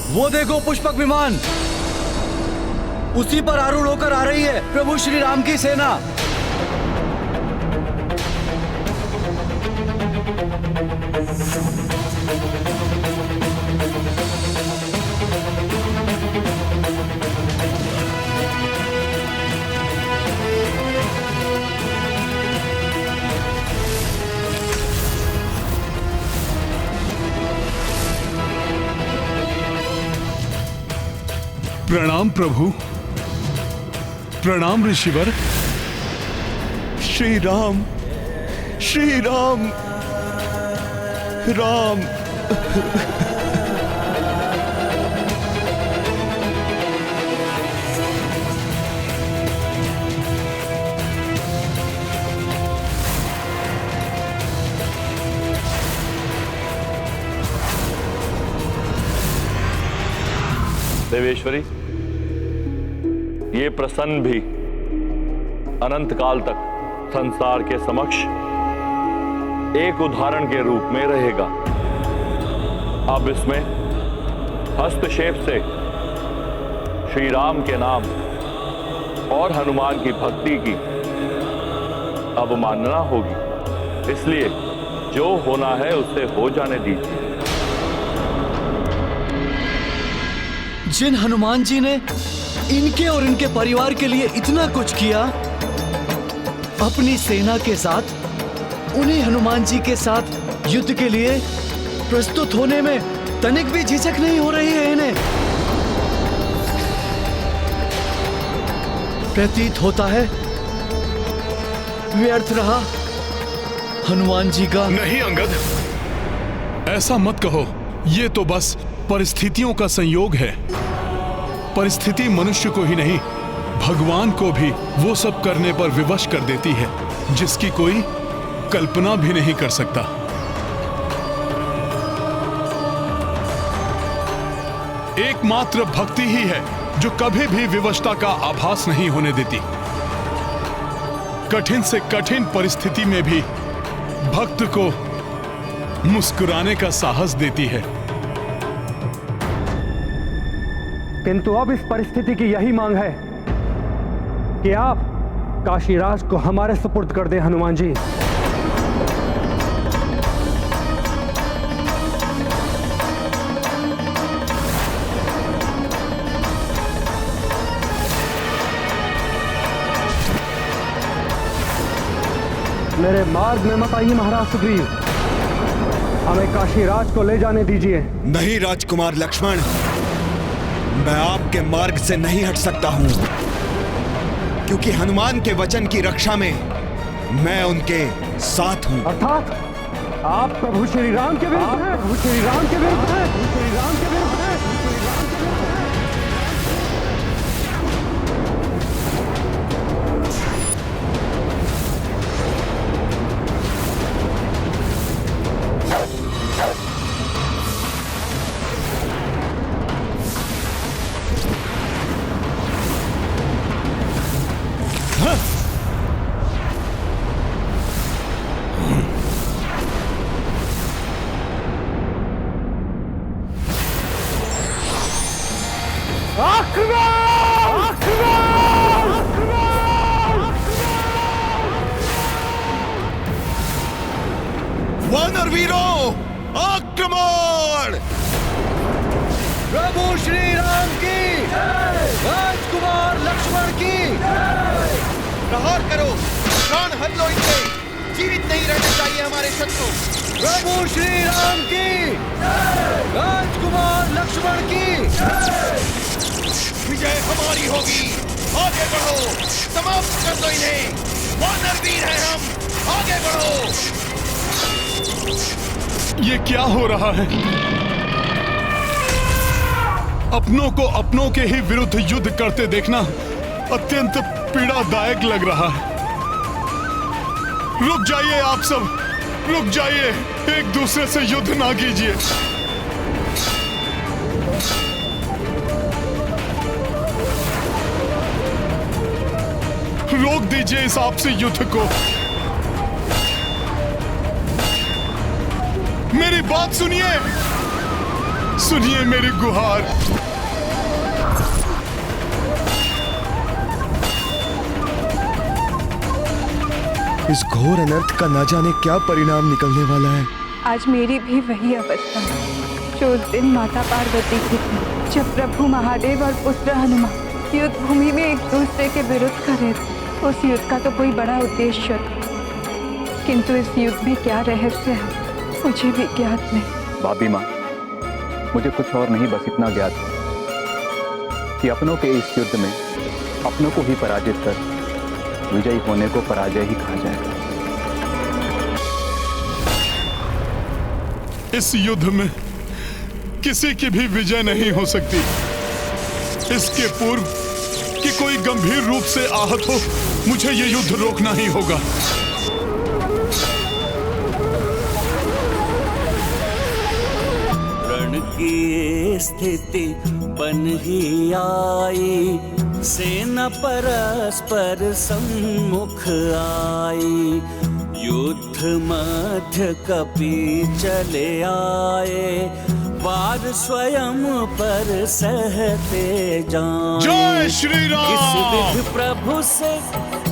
वो देखो पुष्पक विमान, उसी पर आरूढ़ होकर आ रही है प्रभु श्री राम की सेना। प्रणाम प्रभु, प्रणाम ऋषिवर। श्री राम, श्री राम, राम। देवेश्वरी, ये प्रसन्न भी अनंत काल तक संसार के समक्ष एक उदाहरण के रूप में रहेगा। अब इसमें हस्तक्षेप से श्री राम के नाम और हनुमान की भक्ति की अवमानना होगी, इसलिए जो होना है उससे हो जाने दीजिए। जिन हनुमान जी ने इनके और इनके परिवार के लिए इतना कुछ किया, अपनी सेना के साथ उन्हीं हनुमान जी के साथ युद्ध के लिए प्रस्तुत होने में तनिक भी झिझक नहीं हो रही है इन्हें। प्रतीत होता है व्यर्थ रहा हनुमान जी का। नहीं अंगद, ऐसा मत कहो। ये तो बस परिस्थितियों का संयोग है। परिस्थिति मनुष्य को ही नहीं, भगवान को भी वो सब करने पर विवश कर देती है जिसकी कोई कल्पना भी नहीं कर सकता। एकमात्र भक्ति ही है जो कभी भी विवशता का आभास नहीं होने देती। कठिन से कठिन परिस्थिति में भी भक्त को मुस्कुराने का साहस देती है। किंतु अब इस परिस्थिति की यही मांग है कि आप काशीराज को हमारे सुपुर्द कर दें हनुमान जी। मेरे मार्ग में मत आइए महाराज सुग्रीव, हमें काशीराज को ले जाने दीजिए। नहीं राजकुमार लक्ष्मण, मैं आपके मार्ग से नहीं हट सकता हूं, क्योंकि हनुमान के वचन की रक्षा में मैं उनके साथ हूं। अर्थात आप प्रभु श्री राम के विरुद्ध हैं। प्रभु श्री राम के विरुद्ध हैं। श्री राम के विरुद्ध हैं। वानर वीरों, आक्रमण! प्रभु श्री राम की, राजकुमार लक्ष्मण की। प्रहार करो, प्राण हर लो इनके, जीवित नहीं रहने चाहिए हमारे शत्रु। प्रभु श्री राम की, राजकुमार लक्ष्मण की। विजय हमारी होगी, आगे बढ़ो, समाप्त कर दो इन्हें। वानर वीर हैं हम, आगे बढ़ो। ये क्या हो रहा है? अपनों को अपनों के ही विरुद्ध युद्ध करते देखना अत्यंत पीड़ादायक लग रहा है। रुक जाइए आप सब, रुक जाइए, एक दूसरे से युद्ध ना कीजिए। रोक दीजिए इस आपसी युद्ध को। मेरी बात सुनिए। सुनिए मेरी गुहार। इस घोर अनर्थ का ना जाने क्या परिणाम निकलने वाला है। आज मेरी भी वही अवस्था है जो उस दिन माता पार्वती की थी, जब प्रभु महादेव और पुत्र हनुमान युद्ध भूमि में एक दूसरे के विरुद्ध कर रहे थे। उस युद्ध का तो कोई बड़ा उद्देश्य था, किंतु इस युद्ध में क्या रहस्य है मुझे भी ज्ञात नहीं। भाभी माँ, मुझे कुछ और नहीं, बस इतना ज्ञात है कि अपनों के इस युद्ध में अपनों को ही पराजित कर विजयी होने को पराजय ही कहा जाएगा। इस युद्ध में किसी की भी विजय नहीं हो सकती। इसके पूर्व कि कोई गंभीर रूप से आहत हो, मुझे ये युद्ध रोकना ही होगा। रण की स्थिति बन ही आई, सेना परस्पर सम्मुख आई। युद्ध मध्य कपि चले आए, वार स्वयं पर सहते जाएं। जय श्री राम। इस विधि प्रभु से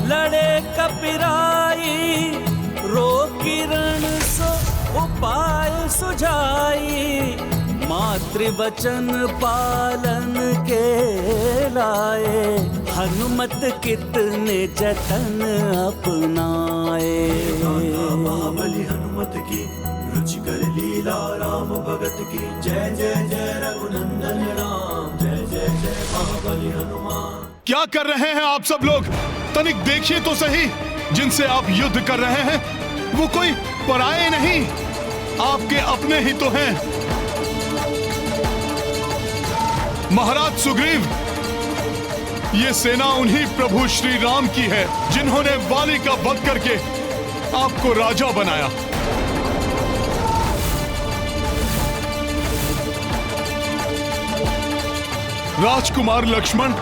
लड़े कपिराई, रोकी रण सो उपाय सुझाई। मातृवचन पालन के लाए, हनुमत कितने जतन अपनाए। महाबली हनुमत की रुचिकर लीला, राम भगत की जय जय जय रघुनंदन राम। जय जय जय महाबली हनुमान। क्या कर रहे हैं आप सब लोग? तनिक देखिए तो सही, जिनसे आप युद्ध कर रहे हैं वो कोई पराये नहीं, आपके अपने ही तो हैं। महाराज सुग्रीव, ये सेना उन्हीं प्रभु श्री राम की है जिन्होंने वाली का वध करके आपको राजा बनाया। राजकुमार लक्ष्मण,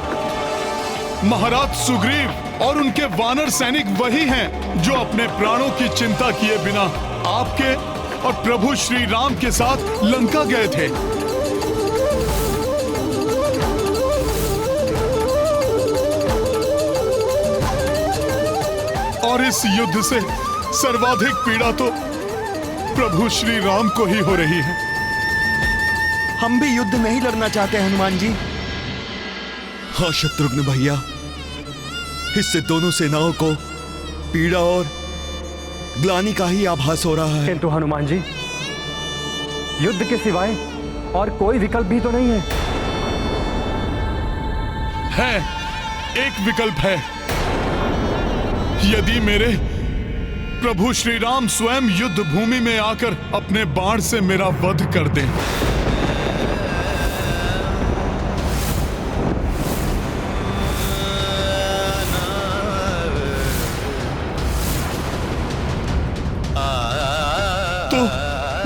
महाराज सुग्रीव और उनके वानर सैनिक वही हैं जो अपने प्राणों की चिंता किए बिना आपके और प्रभु श्री राम के साथ लंका गए थे। और इस युद्ध से सर्वाधिक पीड़ा तो प्रभु श्री राम को ही हो रही है। हम भी युद्ध नहीं लड़ना चाहते हनुमान जी। हाँ शत्रुघ्न भैया, इससे दोनों सेनाओं को पीड़ा और ग्लानि का ही आभास हो रहा है। किंतु हनुमान जी, युद्ध के सिवाय और कोई विकल्प भी तो नहीं है। है, एक विकल्प है। यदि मेरे प्रभु श्री राम स्वयं युद्ध भूमि में आकर अपने बाण से मेरा वध कर दें। तो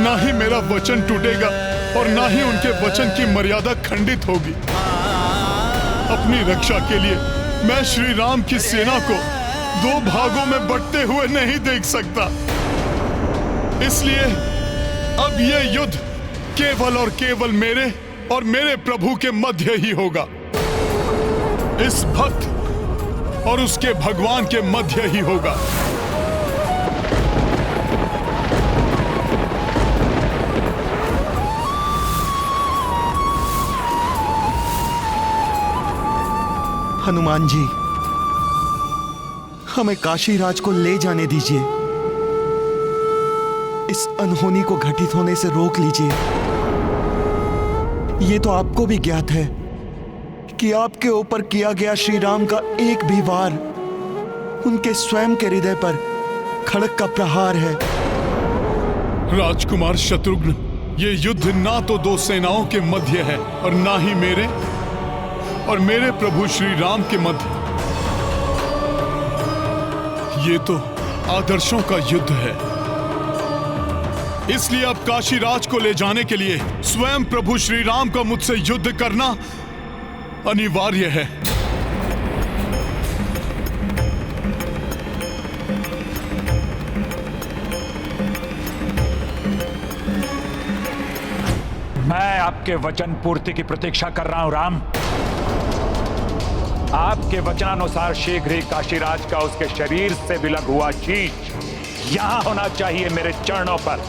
ना ही मेरा वचन टूटेगा और ना ही उनके वचन की मर्यादा खंडित होगी। अपनी रक्षा के लिए मैं श्री राम की सेना को दो भागों में बंटते हुए नहीं देख सकता। इसलिए अब यह युद्ध केवल और केवल मेरे और मेरे प्रभु के मध्य ही होगा। इस भक्त और उसके भगवान के मध्य ही होगा। हनुमान जी, हमें काशीराज को ले जाने दीजिए। इस अनहोनी को घटित होने से रोक लीजिए। ये तो आपको भी ज्ञात है कि आपके ऊपर किया गया श्री राम का एक भी वार उनके स्वयं के हृदय पर खड़क का प्रहार है। राजकुमार शत्रुघ्न, ये युद्ध ना तो दो सेनाओं के मध्य है और ना ही मेरे और मेरे प्रभु श्री राम के मध्य। ये तो आदर्शों का युद्ध है। इसलिए अब काशीराज को ले जाने के लिए स्वयं प्रभु श्री राम का मुझसे युद्ध करना अनिवार्य है। मैं आपके वचन पूर्ति की प्रतीक्षा कर रहा हूं राम। आपके वचनानुसार शीघ्र ही काशीराज का उसके शरीर से विलग हुआ शीश यहां होना चाहिए मेरे चरणों पर।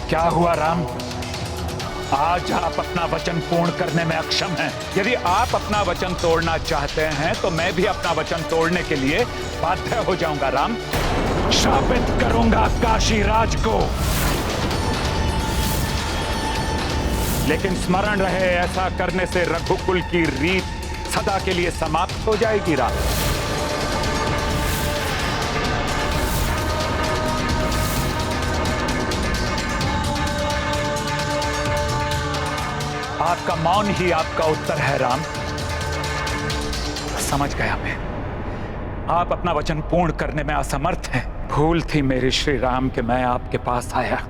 क्या हुआ राम? आज आप अपना वचन पूर्ण करने में अक्षम हैं। यदि आप अपना वचन तोड़ना चाहते हैं तो मैं भी अपना वचन तोड़ने के लिए बाध्य हो जाऊंगा राम। शापित करूंगा काशीराज को। लेकिन स्मरण रहे, ऐसा करने से रघुकुल की रीत सदा के लिए समाप्त हो जाएगी राम। आपका मौन ही आपका उत्तर है राम। समझ गया मैं, आप अपना वचन पूर्ण करने में असमर्थ हैं। भूल थी मेरी श्री राम कि मैं आपके पास आया।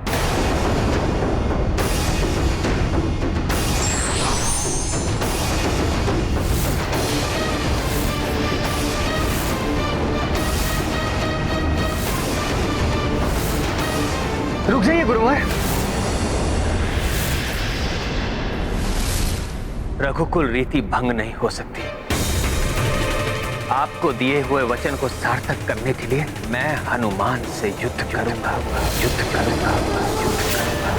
रुक जाइए गुरुवर। रघुकुल रीति भंग नहीं हो सकती। आपको दिए हुए वचन को सार्थक करने के लिए मैं हनुमान से युद्ध करूंगा, युद्ध करूंगा, युद्ध करूंगा।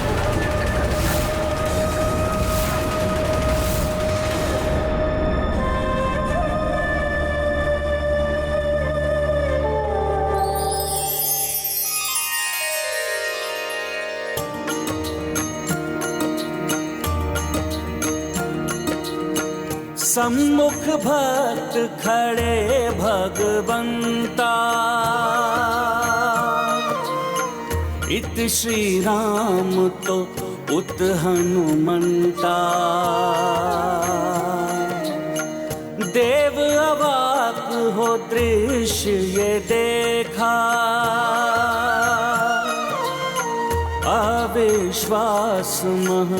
सम्मुख भक्त खड़े भगवंता, इत श्री राम तो उत हनुमंता। देव अवाक हो दृश्य ये देखा, अविश्वास मह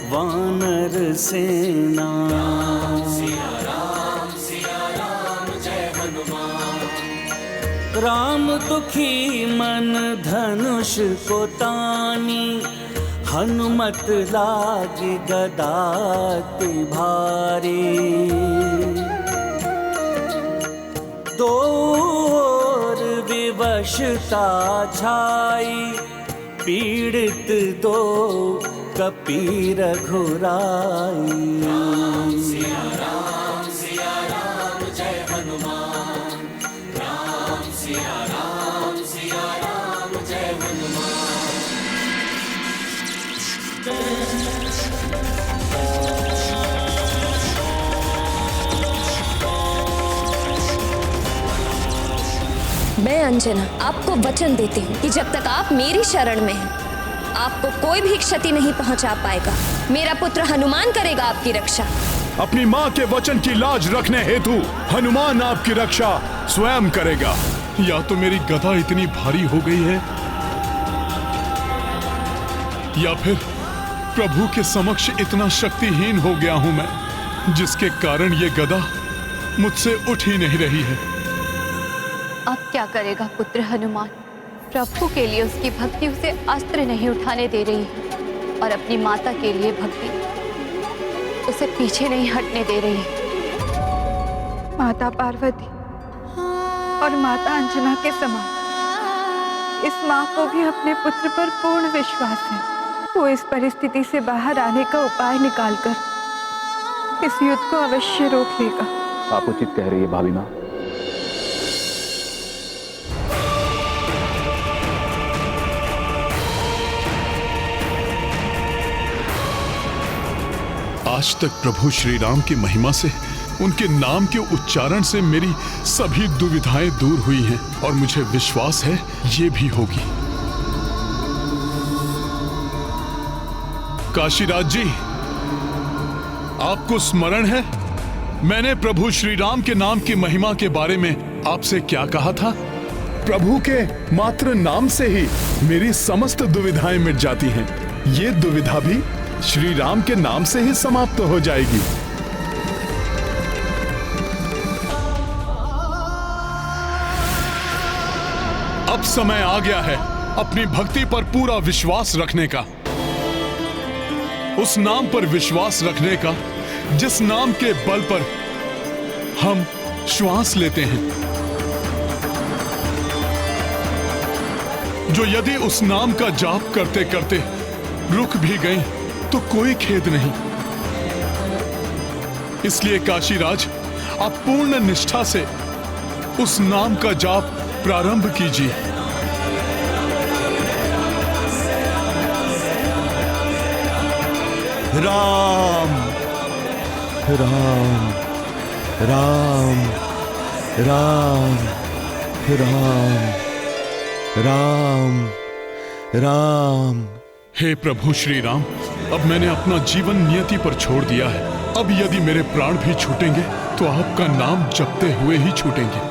वानर सेना। सिया राम जय हनुमान। राम दुखी मन धनुष को तानी, हनुमत लागी गदाति भारी। दो ओर विवशता छाई, पीड़ित दो कपीर घुराई। सिया राम जय हनुमान। राम सिया राम जय हनुमान। मैं अंजना आपको वचन देती हूँ कि जब तक आप मेरी शरण में हैं, आपको कोई भी क्षति नहीं पहुंचा पाएगा। मेरा पुत्र हनुमान करेगा आपकी रक्षा। अपनी माँ के वचन की लाज रखने हेतु हनुमान आपकी रक्षा स्वयं करेगा। या तो मेरी गदा इतनी भारी हो गई है, या फिर प्रभु के समक्ष इतना शक्तिहीन हो गया हूं मैं, जिसके कारण ये गदा मुझसे उठ ही नहीं रही है। अब क्या करेगा पुत्र हनुमान? प्रभु के लिए उसकी भक्ति उसे अस्त्र नहीं उठाने दे रही है, और अपनी माता के लिए भक्ति उसे पीछे नहीं हटने दे रही है। माता पार्वती और माता अंजना के समान इस माँ को भी अपने पुत्र पर पूर्ण विश्वास है। वो इस परिस्थिति से बाहर आने का उपाय निकालकर इस युद्ध को अवश्य रोक लेगा। आप उचित कह रही है भाभी माँ। आज तक प्रभु श्री राम की महिमा से, उनके नाम के उच्चारण से मेरी सभी दुविधाएं दूर हुई हैं, और मुझे विश्वास है ये भी होगी। काशीराज जी, आपको स्मरण है मैंने प्रभु श्री राम के नाम की महिमा के बारे में आपसे क्या कहा था? प्रभु के मात्र नाम से ही मेरी समस्त दुविधाएं मिट जाती हैं। ये दुविधा भी श्री राम के नाम से ही समाप्त हो जाएगी। अब समय आ गया है अपनी भक्ति पर पूरा विश्वास रखने का, उस नाम पर विश्वास रखने का जिस नाम के बल पर हम श्वास लेते हैं, जो यदि उस नाम का जाप करते करते रुक भी गई तो कोई खेद नहीं। इसलिए काशीराज, आप पूर्ण निष्ठा से उस नाम का जाप प्रारंभ कीजिए। राम राम राम राम राम राम राम। हे प्रभु श्री राम, अब मैंने अपना जीवन नियति पर छोड़ दिया है। अब यदि मेरे प्राण भी छूटेंगे तो आपका नाम जपते हुए ही छूटेंगे।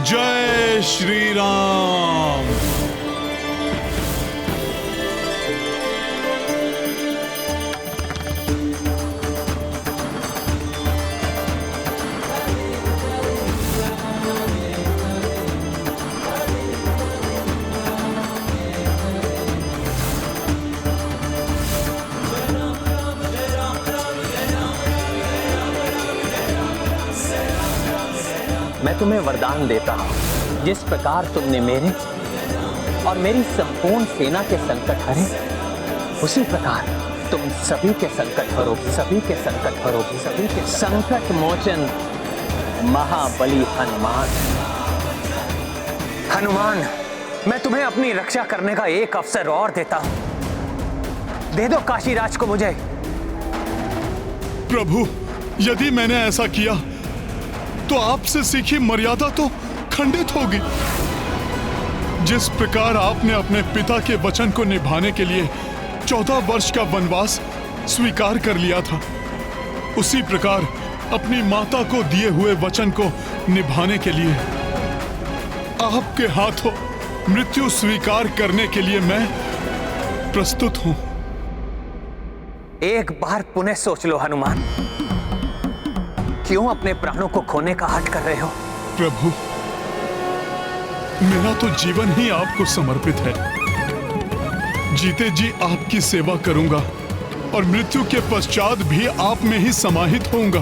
जय श्री राम। मैं तुम्हें वरदान देता हूं, जिस प्रकार तुमने मेरे और मेरी संपूर्ण सेना के संकट हरे, उसी प्रकार तुम सभी के संकट हरोगे, सभी के संकट हरोगे, सभी के संकट मोचन महाबली हनुमान। हनुमान, मैं तुम्हें अपनी रक्षा करने का एक अवसर और देता हूं। दे दो काशीराज को मुझे। प्रभु, यदि मैंने ऐसा किया तो आपसे सीखी मर्यादा तो खंडित होगी। जिस प्रकार आपने अपने पिता के वचन को निभाने के लिए 14 वर्ष का वनवास स्वीकार कर लिया था, उसी प्रकार अपनी माता को दिए हुए वचन को निभाने के लिए आपके हाथों मृत्यु स्वीकार करने के लिए मैं प्रस्तुत हूं। एक बार पुनः सोच लो हनुमान, क्यों अपने प्राणों को खोने का हठ कर रहे हो? प्रभु, मेरा तो जीवन ही आपको समर्पित है। जीते जी आपकी सेवा करूंगा और मृत्यु के पश्चात भी आप में ही समाहित होऊंगा।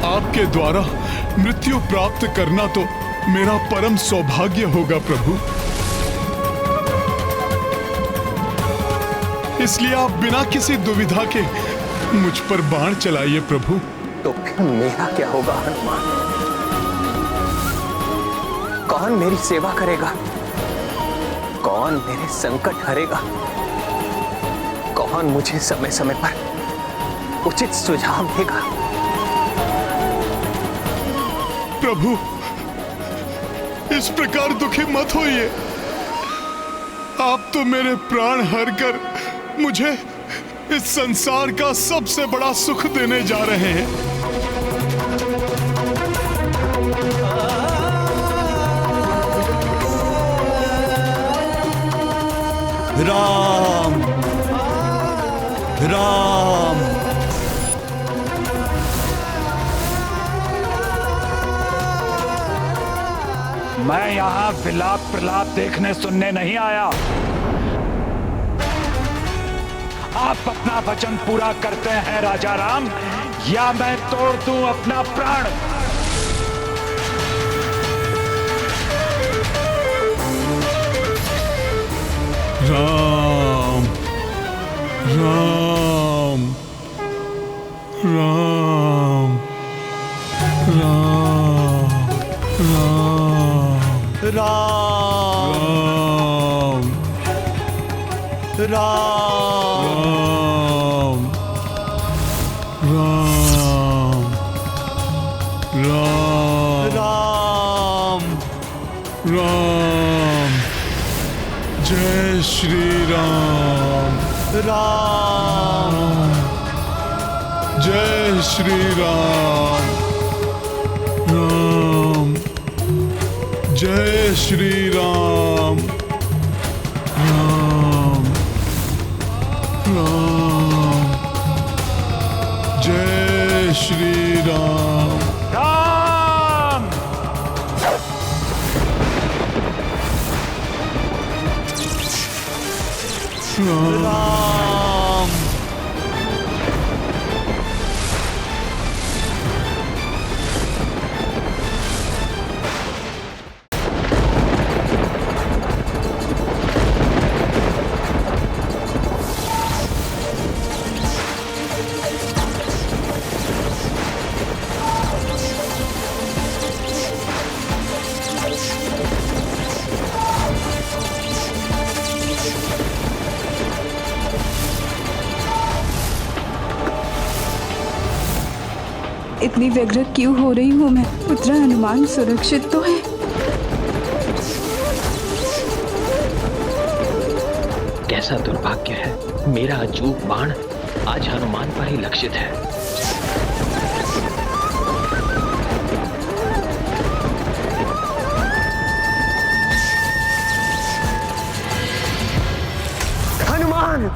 आपके द्वारा मृत्यु प्राप्त करना तो मेरा परम सौभाग्य होगा प्रभु। इसलिए आप बिना किसी दुविधा के मुझ पर बाण चलाइए प्रभु। तो फिर मेरा क्या होगा हनुमान? कौन मेरी सेवा करेगा? कौन मेरे संकट हरेगा? कौन मुझे समय समय पर उचित सुझाव देगा? प्रभु, इस प्रकार दुखी मत होइए। आप तो मेरे प्राण हर कर मुझे इस संसार का सबसे बड़ा सुख देने जा रहे हैं। राम राम। मैं यहां विलाप प्रलाप देखने सुनने नहीं आया। आप अपना वचन पूरा करते हैं राजा राम, या मैं तोड़ दूं अपना प्राण। राम राम राम राम राम राम राम राम राम राम। जय श्री राम। राम। जय श्री राम। राम। जय श्री राम। राम राम। जय श्री राम। राम राम। इतनी व्यग्र क्यों हो रही हूँ मैं? पुत्र हनुमान सुरक्षित तो है? कैसा दुर्भाग्य है, मेरा अचूक बाण आज हनुमान पर ही लक्षित है। हनुमान!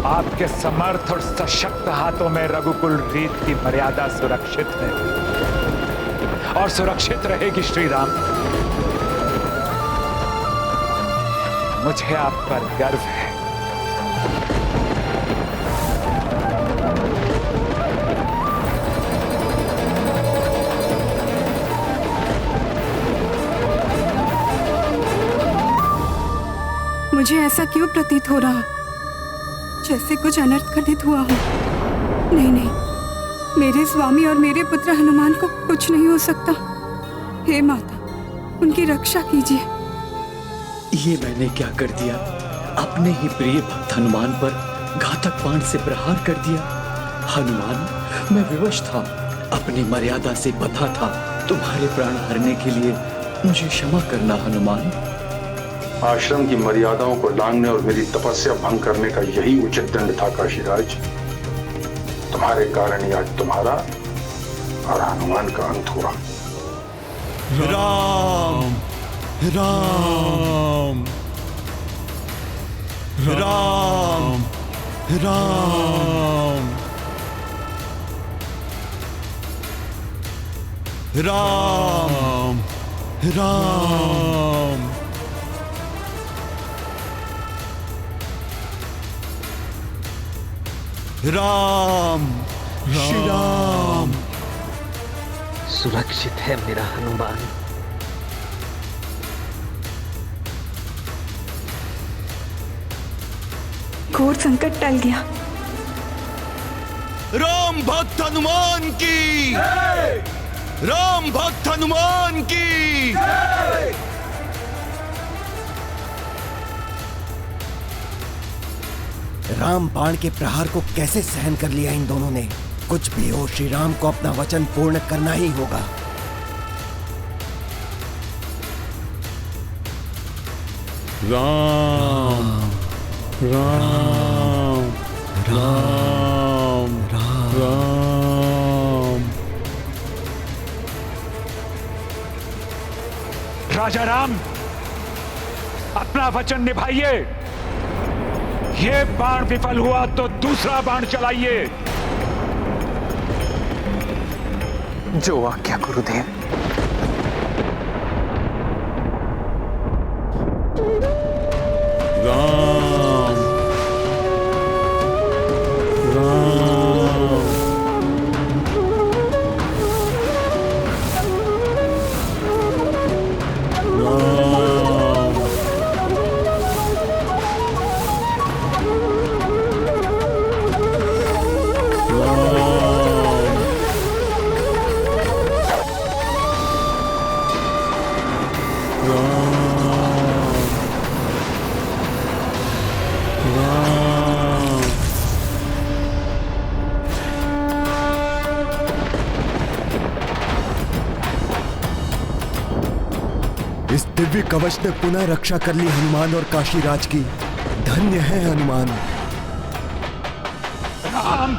आपके समर्थ और सशक्त हाथों में रघुकुल रीत की मर्यादा सुरक्षित है और सुरक्षित रहेगी श्री राम। मुझे आप पर गर्व है। मुझे ऐसा क्यों प्रतीत हो रहा, जैसे कुछ अनर्थ घटित हुआ हो? नहीं नहीं, मेरे स्वामी और मेरे पुत्र हनुमान को कुछ नहीं हो सकता। हे माता, उनकी रक्षा कीजिए। ये मैंने क्या कर दिया? अपने ही प्रिय भक्त हनुमान पर घातक बाण से प्रहार कर दिया। हनुमान, मैं विवश था, अपनी मर्यादा से बंधा था। तुम्हारे प्राण हरने के लिए मुझे क्षमा करना हनुमान। आश्रम की मर्यादाओं को लांघने और मेरी तपस्या भंग करने का यही उचित दंड था काशीराज। तुम्हारे कारण ही आज तुम्हारा और हनुमान का अंत हुआ। राम राम राम राम राम राम। राम श्री राम। सुरक्षित है मेरा हनुमान। घोर संकट टल गया। राम भक्त हनुमान की, राम भक्त हनुमान की। राम बाण के प्रहार को कैसे सहन कर लिया इन दोनों ने? कुछ भी हो, श्री राम को अपना वचन पूर्ण करना ही होगा। राम राम राम राम। राजा राम, अपना वचन निभाइए। ये बाण विफल हुआ तो दूसरा बाण चलाइए। जो आज्ञा गुरुदेव। राम राम इस दिव्य कवच ने पुनः रक्षा कर ली हनुमान और काशीराज की। धन्य है हनुमान। राम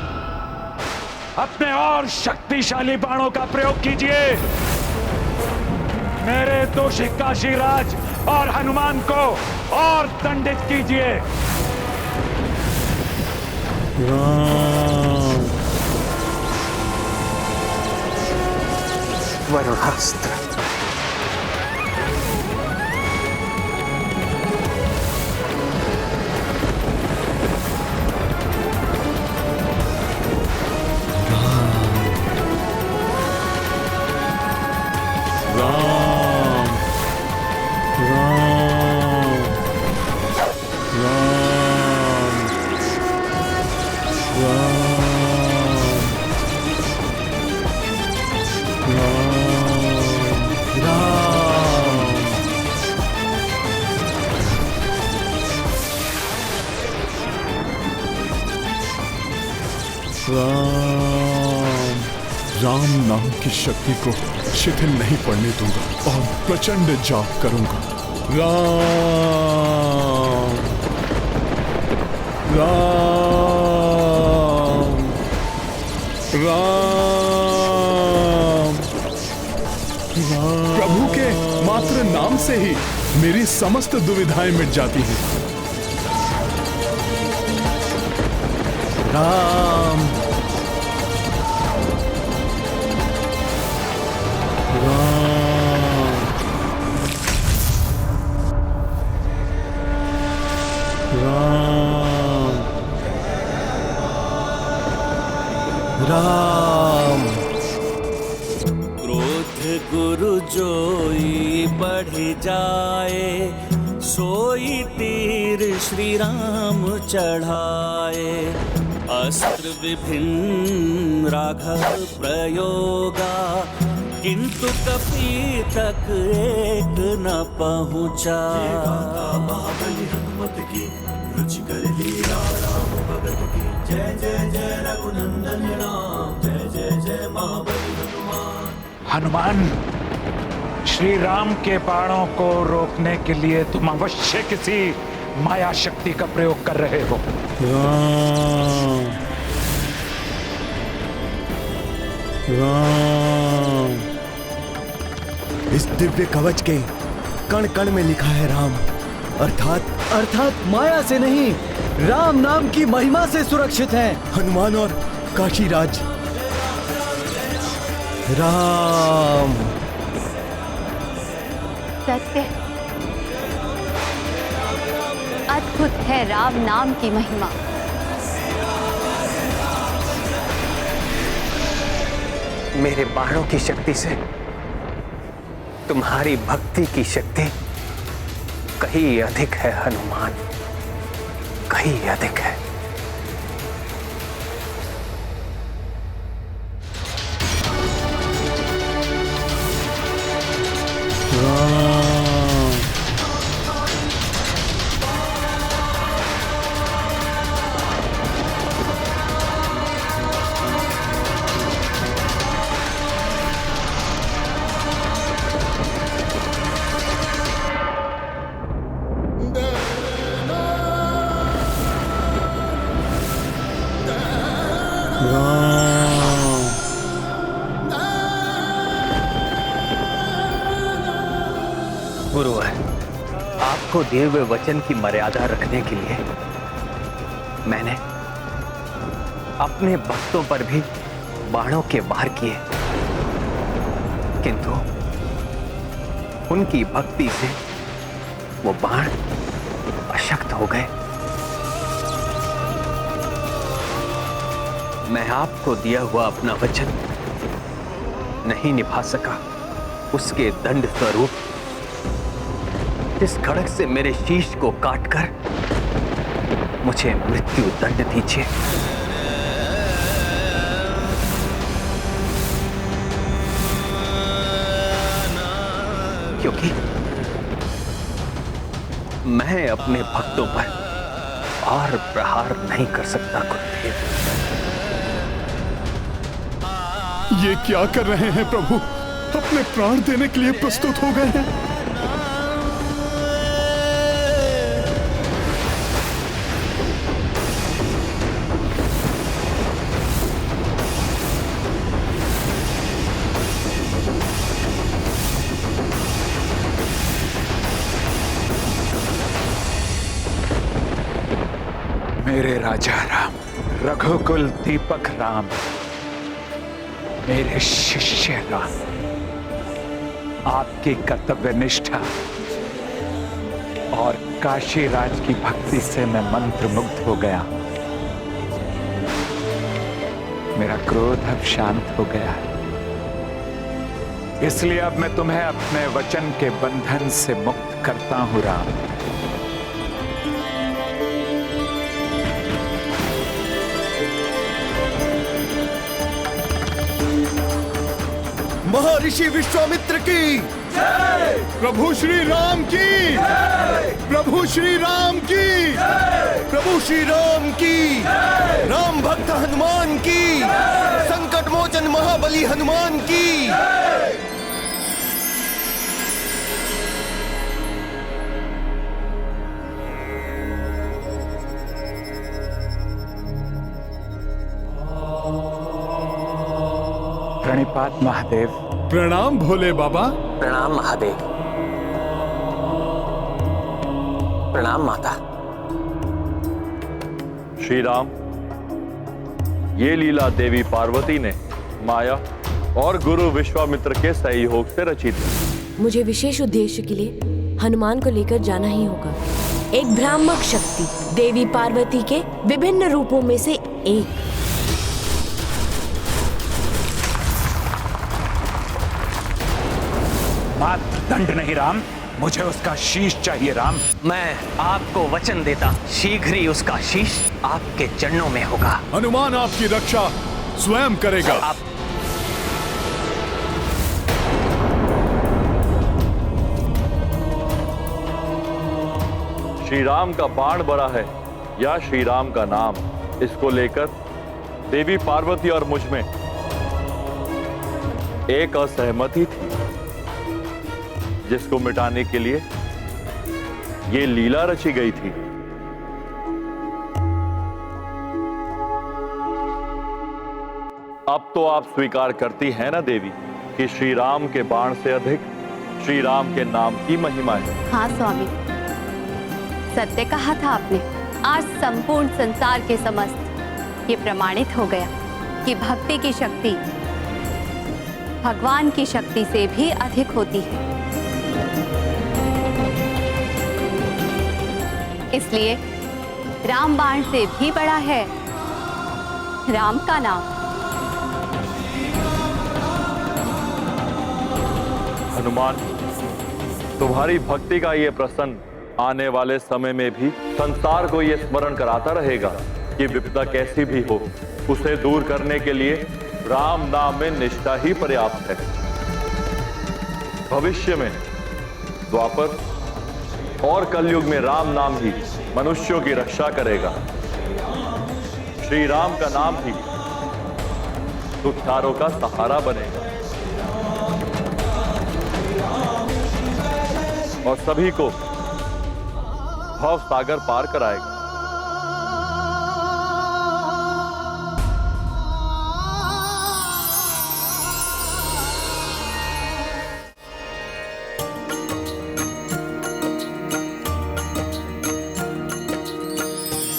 अपने और शक्तिशाली बाणों का प्रयोग कीजिए। मेरे दोषी काशीराज और हनुमान को और दंडित कीजिए। वरुणास्त्र। राम नाम की शक्ति को शिथिल नहीं पड़ने दूंगा और प्रचंड जाप करूंगा। राम राम राम राम। प्रभु के मात्र नाम से ही मेरी समस्त दुविधाएं मिट जाती हैं। राम राम। क्रोध गुरु जोई बढ़ जाए, सोई तीर श्री राम चढ़ाए। अस्त्र विभिन्न राघव प्रयोगा, किंतु कपि तक एक न पहुँचा। महाबली हनुमत की रुचिकर लीला राम भगत की। जय जय जय रघुनंदन राम, जय जय जय महाबली हनुमान। हनुमान, श्री राम के बाणों को रोकने के लिए तुम अवश्य किसी माया शक्ति का प्रयोग कर रहे हो। राम राम। इस दिव्य कवच के कण कण में लिखा है राम, अर्थात माया से नहीं, राम नाम की महिमा से सुरक्षित हैं हनुमान और काशीराज। राम सत्य, अद्भुत है राम नाम की महिमा। मेरे बाणों की शक्ति से तुम्हारी भक्ति की शक्ति कहीं अधिक है हनुमान, कहीं अधिक है। गुरुवर, आपको दिए हुए वचन की मर्यादा रखने के लिए मैंने अपने भक्तों पर भी बाणों के वार किए, किंतु उनकी भक्ति से वो बाण अशक्त हो गए। मैं आपको दिया हुआ अपना वचन नहीं निभा सका, उसके दंड स्वरूप इस खड़ग से मेरे शीश को काटकर मुझे मृत्यु दंड दीजिए। क्योंकि मैं अपने भक्तों पर और प्रहार नहीं कर सकता गुरुदेव। ये क्या कर रहे हैं प्रभु? अपने प्राण देने के लिए प्रस्तुत हो गए हैं। मेरे राजा राम, रघुकुल दीपक राम, मेरे शिष्य राम, आपकी कर्तव्य निष्ठा और काशीराज की भक्ति से मैं मंत्रमुग्ध हो गया। मेरा क्रोध अब शांत हो गया है, इसलिए अब मैं तुम्हें अपने वचन के बंधन से मुक्त करता हूं राम। महर्षि विश्वामित्र की जय, प्रभु श्री राम की जय, प्रभु श्री राम की जय, प्रभु श्री राम की जय, राम भक्त हनुमान की जय, संकट मोचन महाबली हनुमान की जय। प्रणिपात महादेव। प्रणाम भोले बाबा। प्रणाम महादेव। प्रणाम माता। श्री राम, ये लीला देवी पार्वती ने माया और गुरु विश्वामित्र के सहयोग से रची थी। मुझे विशेष उद्देश्य के लिए हनुमान को लेकर जाना ही होगा। एक भ्रामक शक्ति देवी पार्वती के विभिन्न रूपों में से एक। मात्र दंड नहीं राम, मुझे उसका शीश चाहिए राम। मैं आपको वचन देता, शीघ्र ही उसका शीश आपके चरणों में होगा। हनुमान आपकी रक्षा स्वयं करेगा। श्री राम का बाण बड़ा है या श्री राम का नाम, इसको लेकर देवी पार्वती और मुझ में एक असहमति थी, जिसको मिटाने के लिए ये लीला रची गई थी। अब तो आप स्वीकार करती हैं ना देवी कि श्री राम के बाण से अधिक श्री राम के नाम की महिमा है। हाँ स्वामी, सत्य कहा था आपने। आज संपूर्ण संसार के समस्त ये प्रमाणित हो गया कि भक्ति की शक्ति भगवान की शक्ति से भी अधिक होती है। इसलिए रामबाण से भी बड़ा है राम का नाम। हनुमान, तुम्हारी भक्ति का ये प्रसन्न आने वाले समय में भी संसार को ये स्मरण कराता रहेगा कि विपदा कैसी भी हो, उसे दूर करने के लिए राम नाम में निष्ठा ही पर्याप्त है। भविष्य में द्वापर और कलयुग में राम नाम ही मनुष्यों की रक्षा करेगा। श्री राम का नाम ही दुखियारों का सहारा बनेगा और सभी को भव सागर पार कराएगा।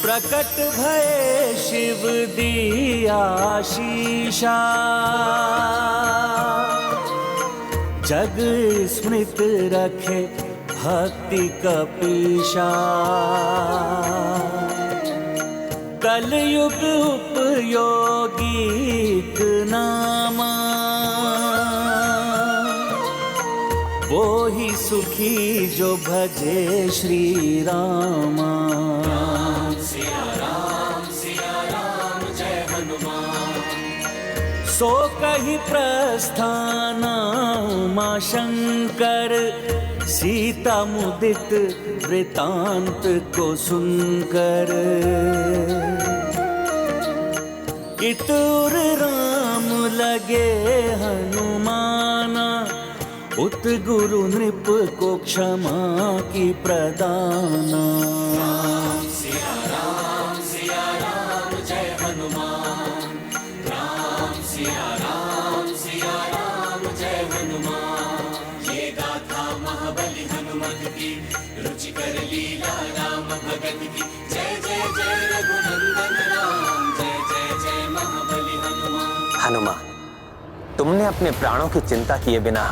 प्रकट भये शिव दिया शीशा, जग स्मृत रखे भक्ति कपीशा। कलयुग उपयोगी नामा, वो ही सुखी जो भजे श्री रामा। सो कही प्रस्थान उमा शंकर, सीता मुदित वृतांत को सुनकर। इतुर राम लगे हनुमाना, उत गुरु नृप को क्षमा की प्रदाना। सिया राम जय हनुमान। राम सिया राम जय हनुमान। ये गाथा महाबली हनुमत की, रुचिकर लीला राम भगत की। जय जय जय रघुनंदन हनुमान, तुमने अपने प्राणों की चिंता किए बिना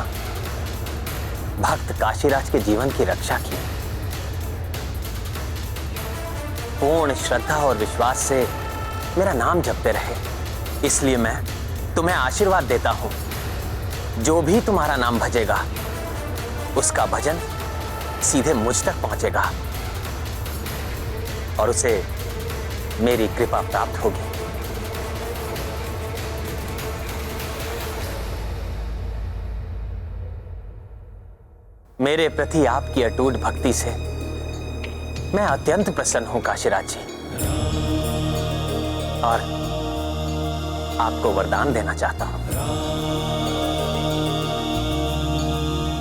भक्त काशीराज के जीवन की रक्षा की। पूर्ण श्रद्धा और विश्वास से मेरा नाम जपते रहे, इसलिए मैं तुम्हें आशीर्वाद देता हूं। जो भी तुम्हारा नाम भजेगा उसका भजन सीधे मुझ तक पहुंचेगा और उसे मेरी कृपा प्राप्त होगी। मेरे प्रति आपकी अटूट भक्ति से मैं अत्यंत प्रसन्न हूं काशीराज जी, और आपको वरदान देना चाहता हूं।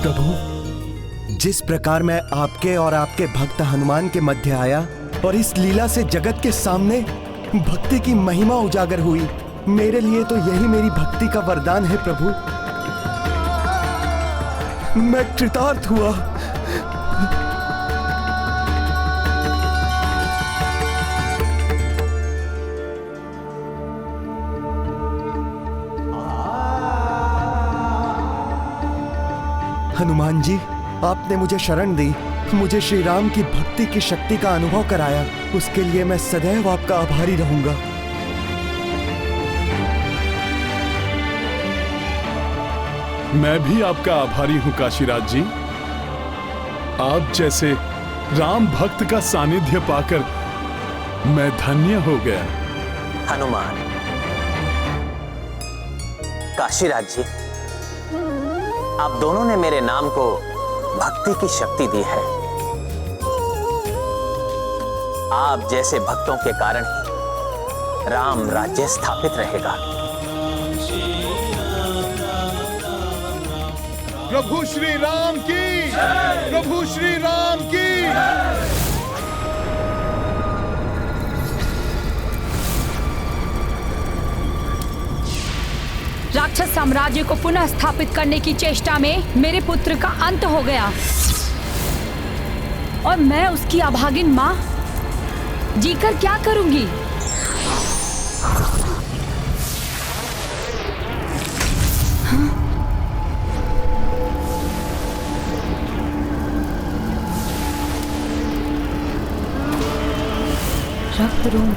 प्रभु, जिस प्रकार मैं आपके और आपके भक्त हनुमान के मध्य आया और इस लीला से जगत के सामने भक्ति की महिमा उजागर हुई, मेरे लिए तो यही मेरी भक्ति का वरदान है प्रभु। मैं कृतार्थ हुआ। हनुमान जी, आपने मुझे शरण दी, मुझे श्री राम की भक्ति की शक्ति का अनुभव कराया, उसके लिए मैं सदैव आपका आभारी रहूंगा। मैं भी आपका आभारी हूं काशीराज जी। आप जैसे राम भक्त का सानिध्य पाकर मैं धन्य हो गया। हनुमान, काशीराज जी, आप दोनों ने मेरे नाम को भक्ति की शक्ति दी है। आप जैसे भक्तों के कारण ही राम राज्य स्थापित रहेगा। प्रभु श्री राम की, प्रभु श्री राम की। राक्षस साम्राज्य को पुनः स्थापित करने की चेष्टा में मेरे पुत्र का अंत हो गया और मैं उसकी अभागिन मां जीकर क्या करूंगी? रक्तरूम,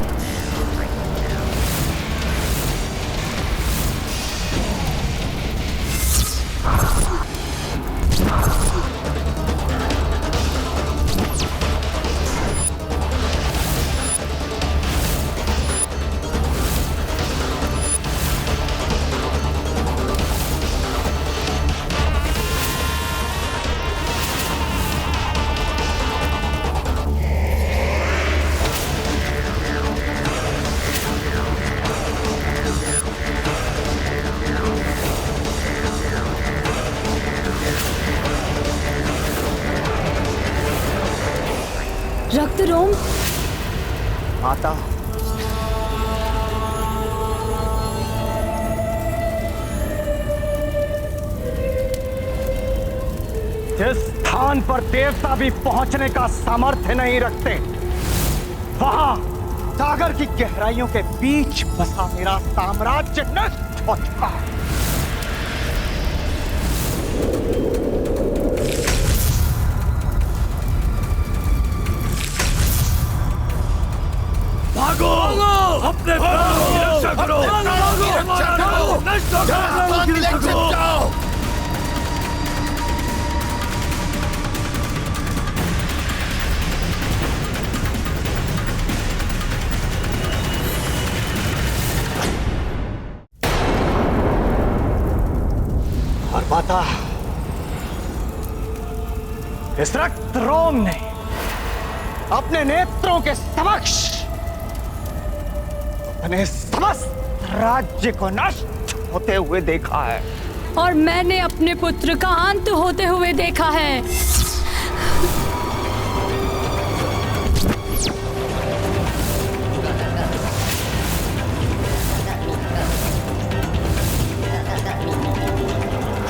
रक्तरोम, माता, जिस स्थान पर देवता भी पहुंचने का सामर्थ्य नहीं रखते, वहां सागर की गहराइयों के बीच बसा मेरा साम्राज्य नष्ट हो चुका है। भागो, अपने प्राणों की रक्षा करो, नष्ट करो। और माता, इस रक्तरोम ने अपने नेत्रों के समक्ष अपने समस्त राज्य को नष्ट होते हुए देखा है और मैंने अपने पुत्र का अंत होते हुए देखा है।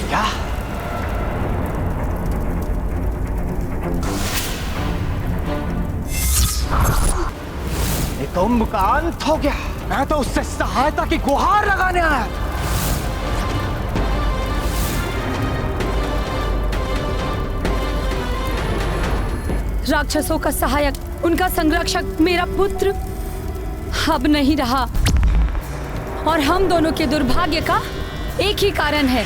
क्या? नितुंब का अंत हो गया? मैं तो उससे सहायता की गुहार लगाने आया। राक्षसों का सहायक, उनका संरक्षक मेरा पुत्र अब नहीं रहा। और हम दोनों के दुर्भाग्य का एक ही कारण है,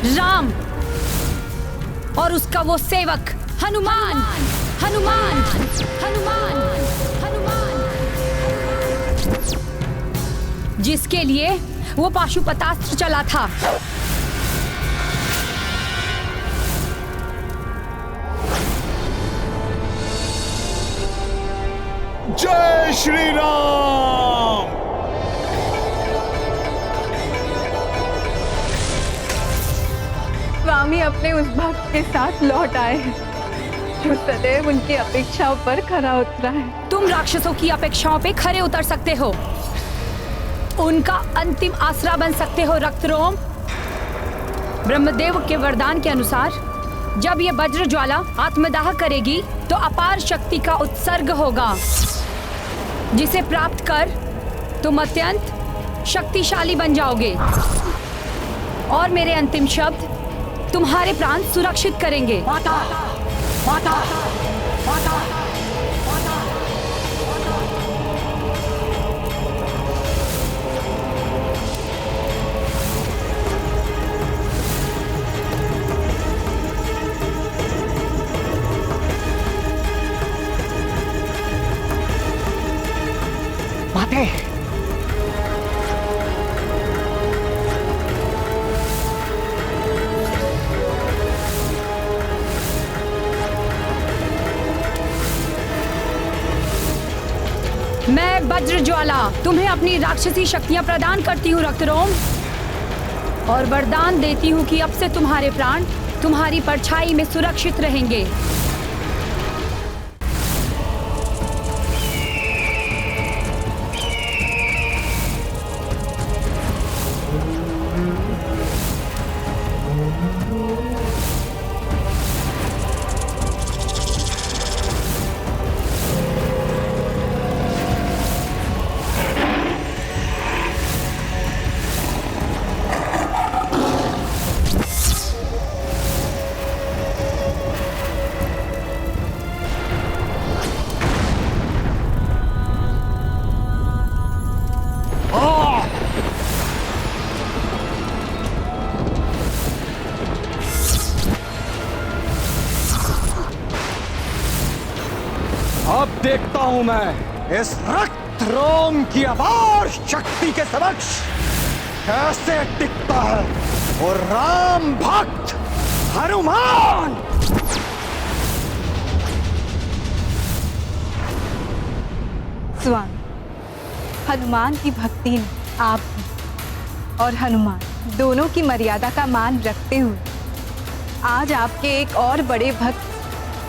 राम और उसका वो सेवक हनुमान। हनुमान हनुमान हनुमान जिसके लिए वो पाशुपतास्त्र चला था। जय श्री राम। स्वामी अपने उस भक्त के साथ लौट आए हैं जो सदैव उनकी अपेक्षाओं पर खरा उतरा है। तुम राक्षसों की अपेक्षाओं पे खरे उतर सकते हो, उनका अंतिम आसरा बन सकते हो रक्तरोम। ब्रह्मदेव के वरदान के अनुसार जब ये वज्र ज्वाला आत्मदाह करेगी तो अपार शक्ति का उत्सर्ग होगा, जिसे प्राप्त कर तुम अत्यंत शक्तिशाली बन जाओगे और मेरे अंतिम शब्द तुम्हारे प्राण सुरक्षित करेंगे। माता, माता, माता, माते, मैं वज्र ज्वाला तुम्हें अपनी राक्षसी शक्तियां प्रदान करती हूँ रक्तरोम, और वरदान देती हूँ कि अब से तुम्हारे प्राण तुम्हारी परछाई में सुरक्षित रहेंगे। अब देखता हूं मैं इस रक्त रोम की अपार शक्ति के समक्ष कैसे टिकता है और राम भक्त हनुमान। स्वामी, हनुमान की भक्ति ने आप और हनुमान दोनों की मर्यादा का मान रखते हुए आज आपके एक और बड़े भक्त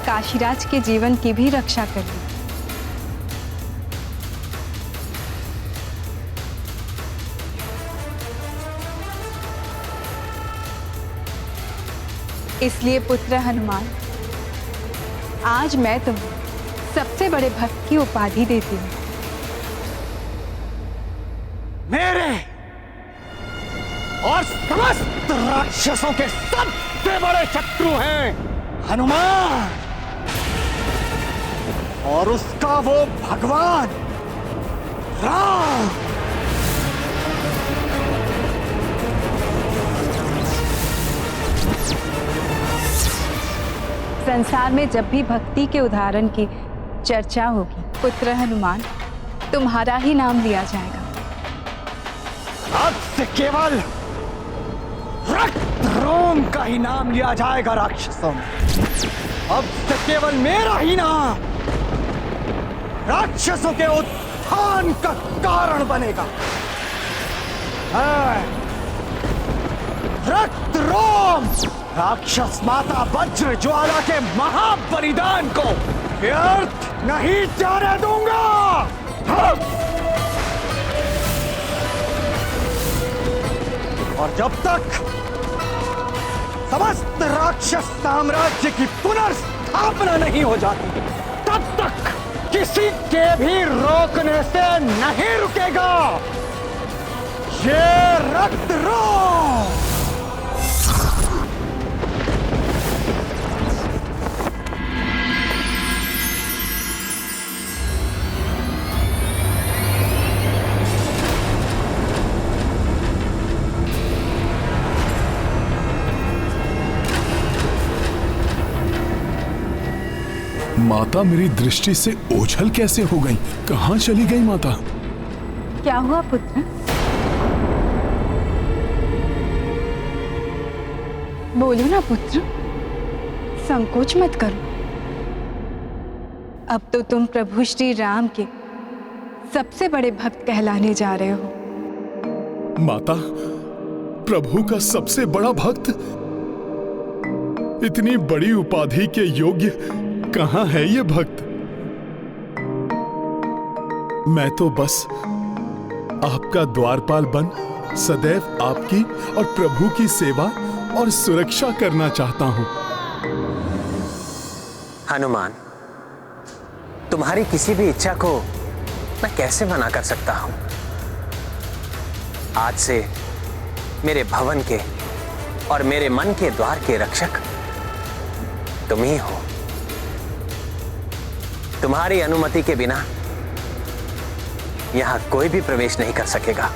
काशीराज के जीवन की भी रक्षा कर ली। इसलिए पुत्र हनुमान, आज मैं तुम्हें सबसे बड़े भक्त की उपाधि देती हूँ। मेरे और समस्त राक्षसों के सबसे बड़े शत्रु हैं हनुमान और उसका वो भगवान राम। संसार में जब भी भक्ति के उदाहरण की चर्चा होगी, पुत्र हनुमान, तुम्हारा ही नाम लिया जाएगा। अब से केवल रक्त रोम का ही नाम लिया जाएगा राक्षसों में। अब से केवल मेरा ही नाम राक्षसों के उत्थान का कारण बनेगा। रक्त रोम राक्षस माता वज्र ज्वाला के महाबलिदान को व्यर्थ नहीं जाने दूंगा। और जब तक समस्त राक्षस साम्राज्य की पुनर्स्थापना नहीं हो जाती, तब तक किसी के भी रोकने से नहीं रुकेगा ये रक्त रोम। माता मेरी दृष्टि से ओझल कैसे हो गई? कहाँ चली गई माता? क्या हुआ पुत्र? बोलो ना पुत्र, संकोच मत करो। अब तो तुम प्रभु श्री राम के सबसे बड़े भक्त कहलाने जा रहे हो। माता, प्रभु का सबसे बड़ा भक्त? इतनी बड़ी उपाधि के योग्य कहां है ये भक्त? मैं तो बस आपका द्वारपाल बन सदैव आपकी और प्रभु की सेवा और सुरक्षा करना चाहता हूं। हनुमान, तुम्हारी किसी भी इच्छा को मैं कैसे मना कर सकता हूं? आज से मेरे भवन के और मेरे मन के द्वार के रक्षक तुम ही हो। तुम्हारी अनुमति के बिना यहां कोई भी प्रवेश नहीं कर सकेगा।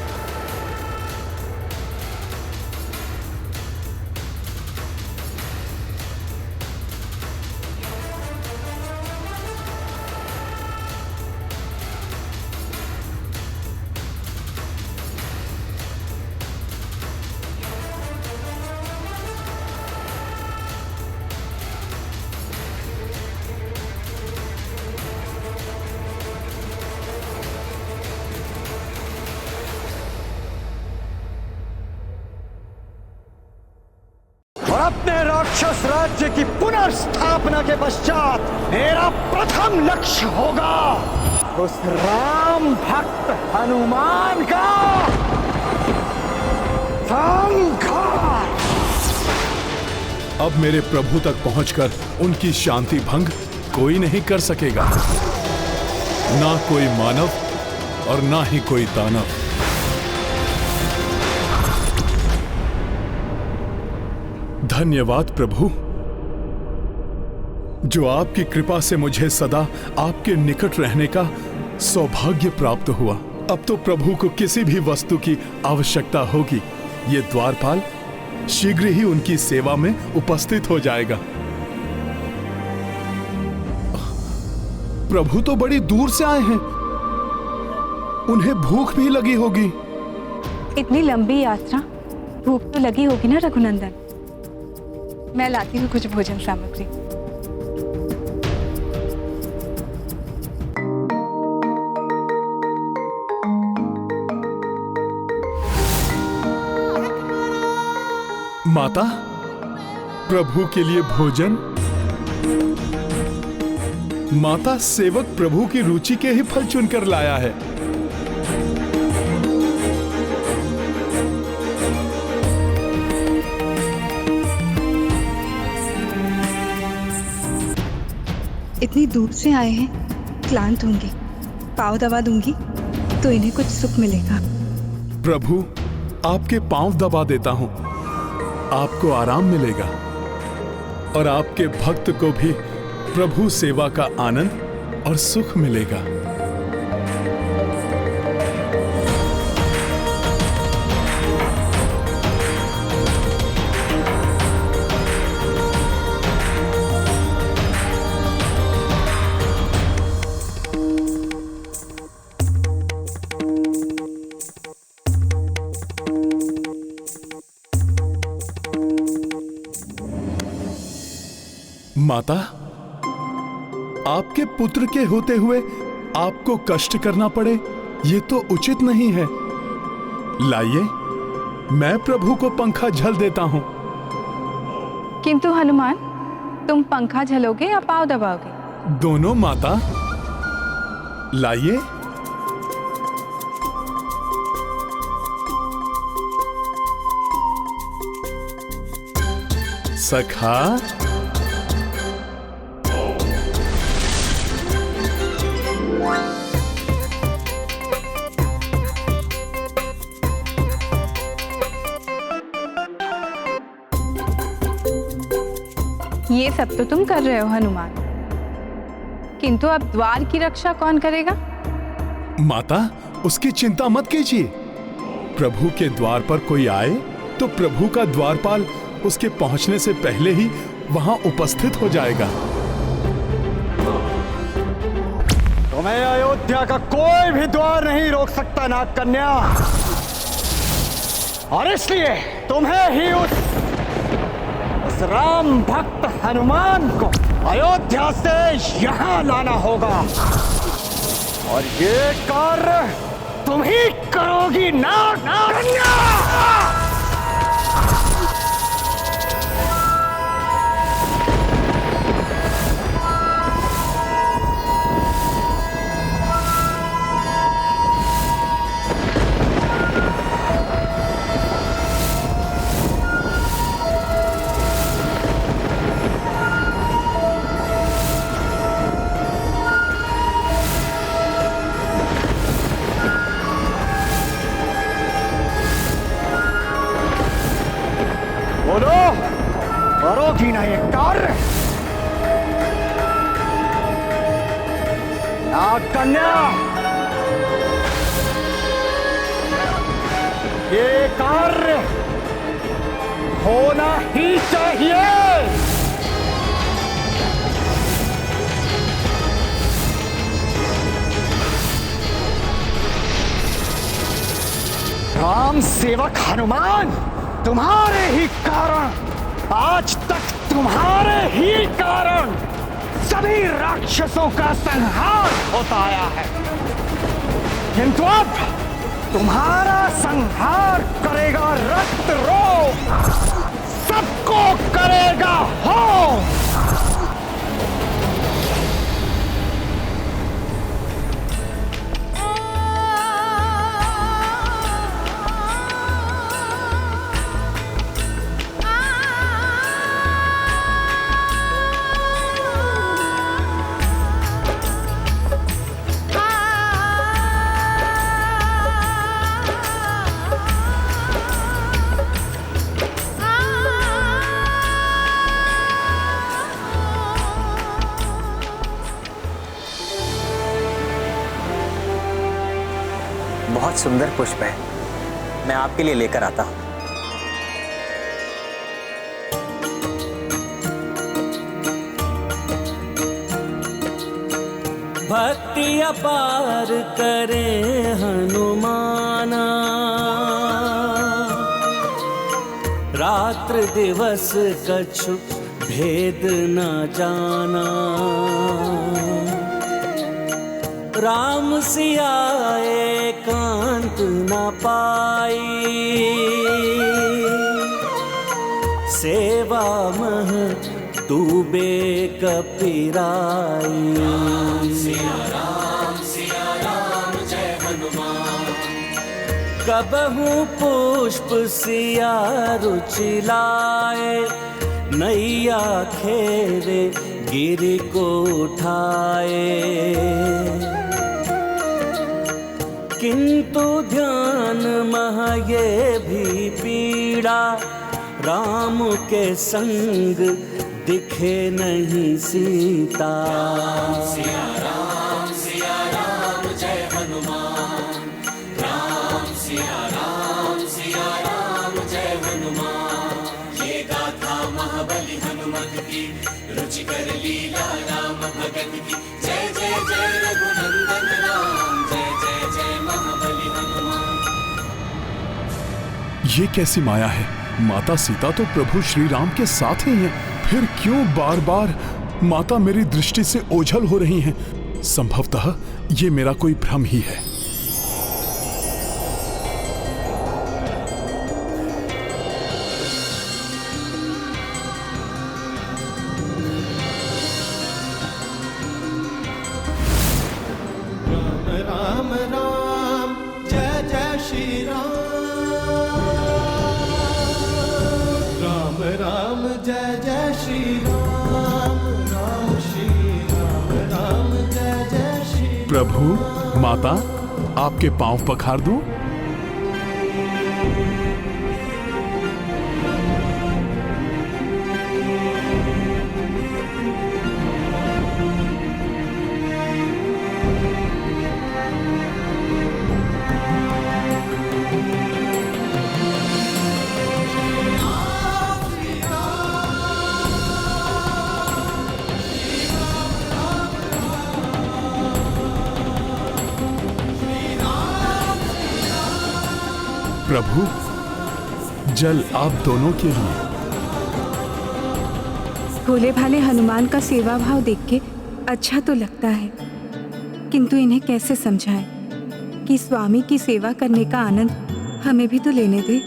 और अपने राक्षस राज्य की पुनर्स्थापना के पश्चात मेरा प्रथम लक्ष्य होगा उस राम भक्त हनुमान का संहार। अब मेरे प्रभु तक पहुंचकर उनकी शांति भंग कोई नहीं कर सकेगा, ना कोई मानव और ना ही कोई दानव। धन्यवाद प्रभु, जो आपकी कृपा से मुझे सदा आपके निकट रहने का सौभाग्य प्राप्त हुआ। अब तो प्रभु को किसी भी वस्तु की आवश्यकता होगी, ये द्वारपाल शीघ्र ही उनकी सेवा में उपस्थित हो जाएगा। प्रभु तो बड़ी दूर से आए हैं, उन्हें भूख भी लगी होगी। इतनी लंबी यात्रा, भूख तो लगी होगी ना रघुनंदन। मैं लाती हूँ कुछ भोजन सामग्री। माता, प्रभु के लिए भोजन। माता, सेवक प्रभु की रुचि के ही फल चुनकर लाया है। इतनी दूर से आए हैं, क्लांत होंगे। पाँव दबा दूंगी तो इन्हें कुछ सुख मिलेगा। प्रभु, आपके पांव दबा देता हूं, आपको आराम मिलेगा और आपके भक्त को भी प्रभु सेवा का आनंद और सुख मिलेगा। माता, आपके पुत्र के होते हुए आपको कष्ट करना पड़े, ये तो उचित नहीं है। लाइए, मैं प्रभु को पंखा झल देता हूं। किंतु हनुमान, तुम पंखा झलोगे या पाँव दबाओगे? दोनों माता। लाइए। सखा, ये सब तो तुम कर रहे हो हनुमान, किंतु अब द्वार की रक्षा कौन करेगा? माता, उसकी चिंता मत कीजिए। प्रभु के द्वार पर कोई आए तो प्रभु का द्वारपाल उसके पहुंचने से पहले ही वहां उपस्थित हो जाएगा। तुम्हें अयोध्या का कोई भी द्वार नहीं रोक सकता नाग कन्या, और इसलिए तुम्हें ही उस राम भक्त हनुमान को अयोध्या से यहां लाना होगा, और ये कार्य तुम ही करोगी नाग कन्या। बोलो, करोगी ना ये कार्य नाग कन्या? ये कार्य होना ही चाहिए। राम सेवक हनुमान, तुम्हारे ही कारण, आज तक तुम्हारे ही कारण सभी राक्षसों का संहार होता आया है, किंतु अब तुम्हारा संहार करेगा रक्तरोग, सबको करेगा हो। बहुत सुंदर पुष्प है, मैं आपके लिए लेकर आता हूं। भक्ति अपार करे हनुमाना, रात्र दिवस कछु भेद न जाना। राम सिया एकांत न पाई, सेवा मह डूबे कपिराई। सिया राम जय हनुमान। कबहू पुष्प सिया रुचि लाए, नैया खेवे गिरि को उठाए। किंतु ध्यान मह ये भी पीड़ा, राम के संग दिखे नहीं सीता। सिया राम जय हनुमान। राम सिया राम जय हनुमान। ये गाथा महाबली हनुमत की, रुचिकर लीला राम भगत की। जय जय जय रघुनंदन राम, जय जय जय महाबली हनुमान। ये कैसी माया है? माता सीता तो प्रभु श्री राम के साथ ही हैं, फिर क्यों बार बार माता मेरी दृष्टि से ओझल हो रही हैं? संभवतः ये मेरा कोई भ्रम ही है। राम राम जय जय श्री राम। राम राम जय जय श्री राम। राम श्री राम राम जय जय श्री। प्रभु माता, आपके पांव पखार दूं? प्रभु, जल आप दोनों के लिए। भोले भाले हनुमान का सेवा भाव देख के अच्छा तो लगता है, किंतु इन्हें कैसे समझाएं कि स्वामी की सेवा करने का आनंद हमें भी तो लेने दे।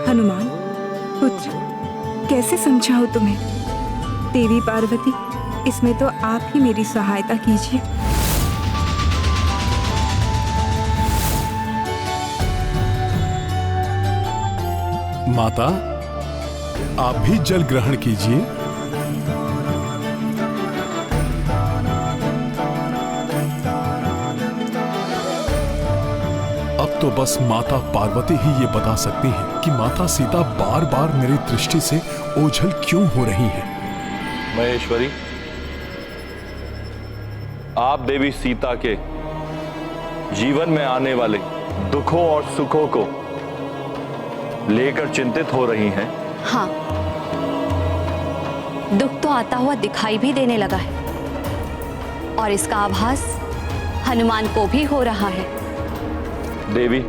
हनुमान पुत्र, कैसे समझाऊं तुम्हें? देवी पार्वती, इसमें तो आप ही मेरी सहायता कीजिए। माता, आप भी जल ग्रहण कीजिए। अब तो बस माता पार्वती ही ये बता सकती हैं कि माता सीता बार बार मेरी दृष्टि से ओझल क्यों हो रही हैं। महेश्वरी, आप देवी सीता के जीवन में आने वाले दुखों और सुखों को लेकर चिंतित हो रही हैं। हाँ, दुख तो आता हुआ दिखाई भी देने लगा है और इसका आभास हनुमान को भी हो रहा है। देवी,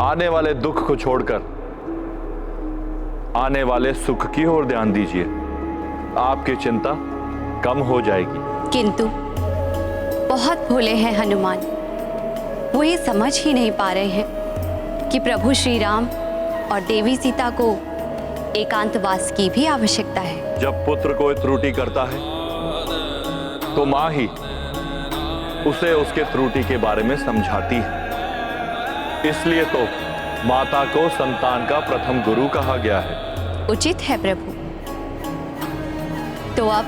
आने वाले दुख को छोड़कर आने वाले सुख की ओर ध्यान दीजिए, आपकी चिंता कम हो जाएगी। किंतु बहुत भोले हैं हनुमान, वो ये समझ ही नहीं पा रहे हैं कि प्रभु श्री राम और देवी सीता को एकांतवास की भी आवश्यकता है। जब पुत्र कोई त्रुटि करता है तो मां ही उसे उसके त्रुटि के बारे में समझाती है। इसलिए तो माता को संतान का प्रथम गुरु कहा गया है। उचित है प्रभु। तो अब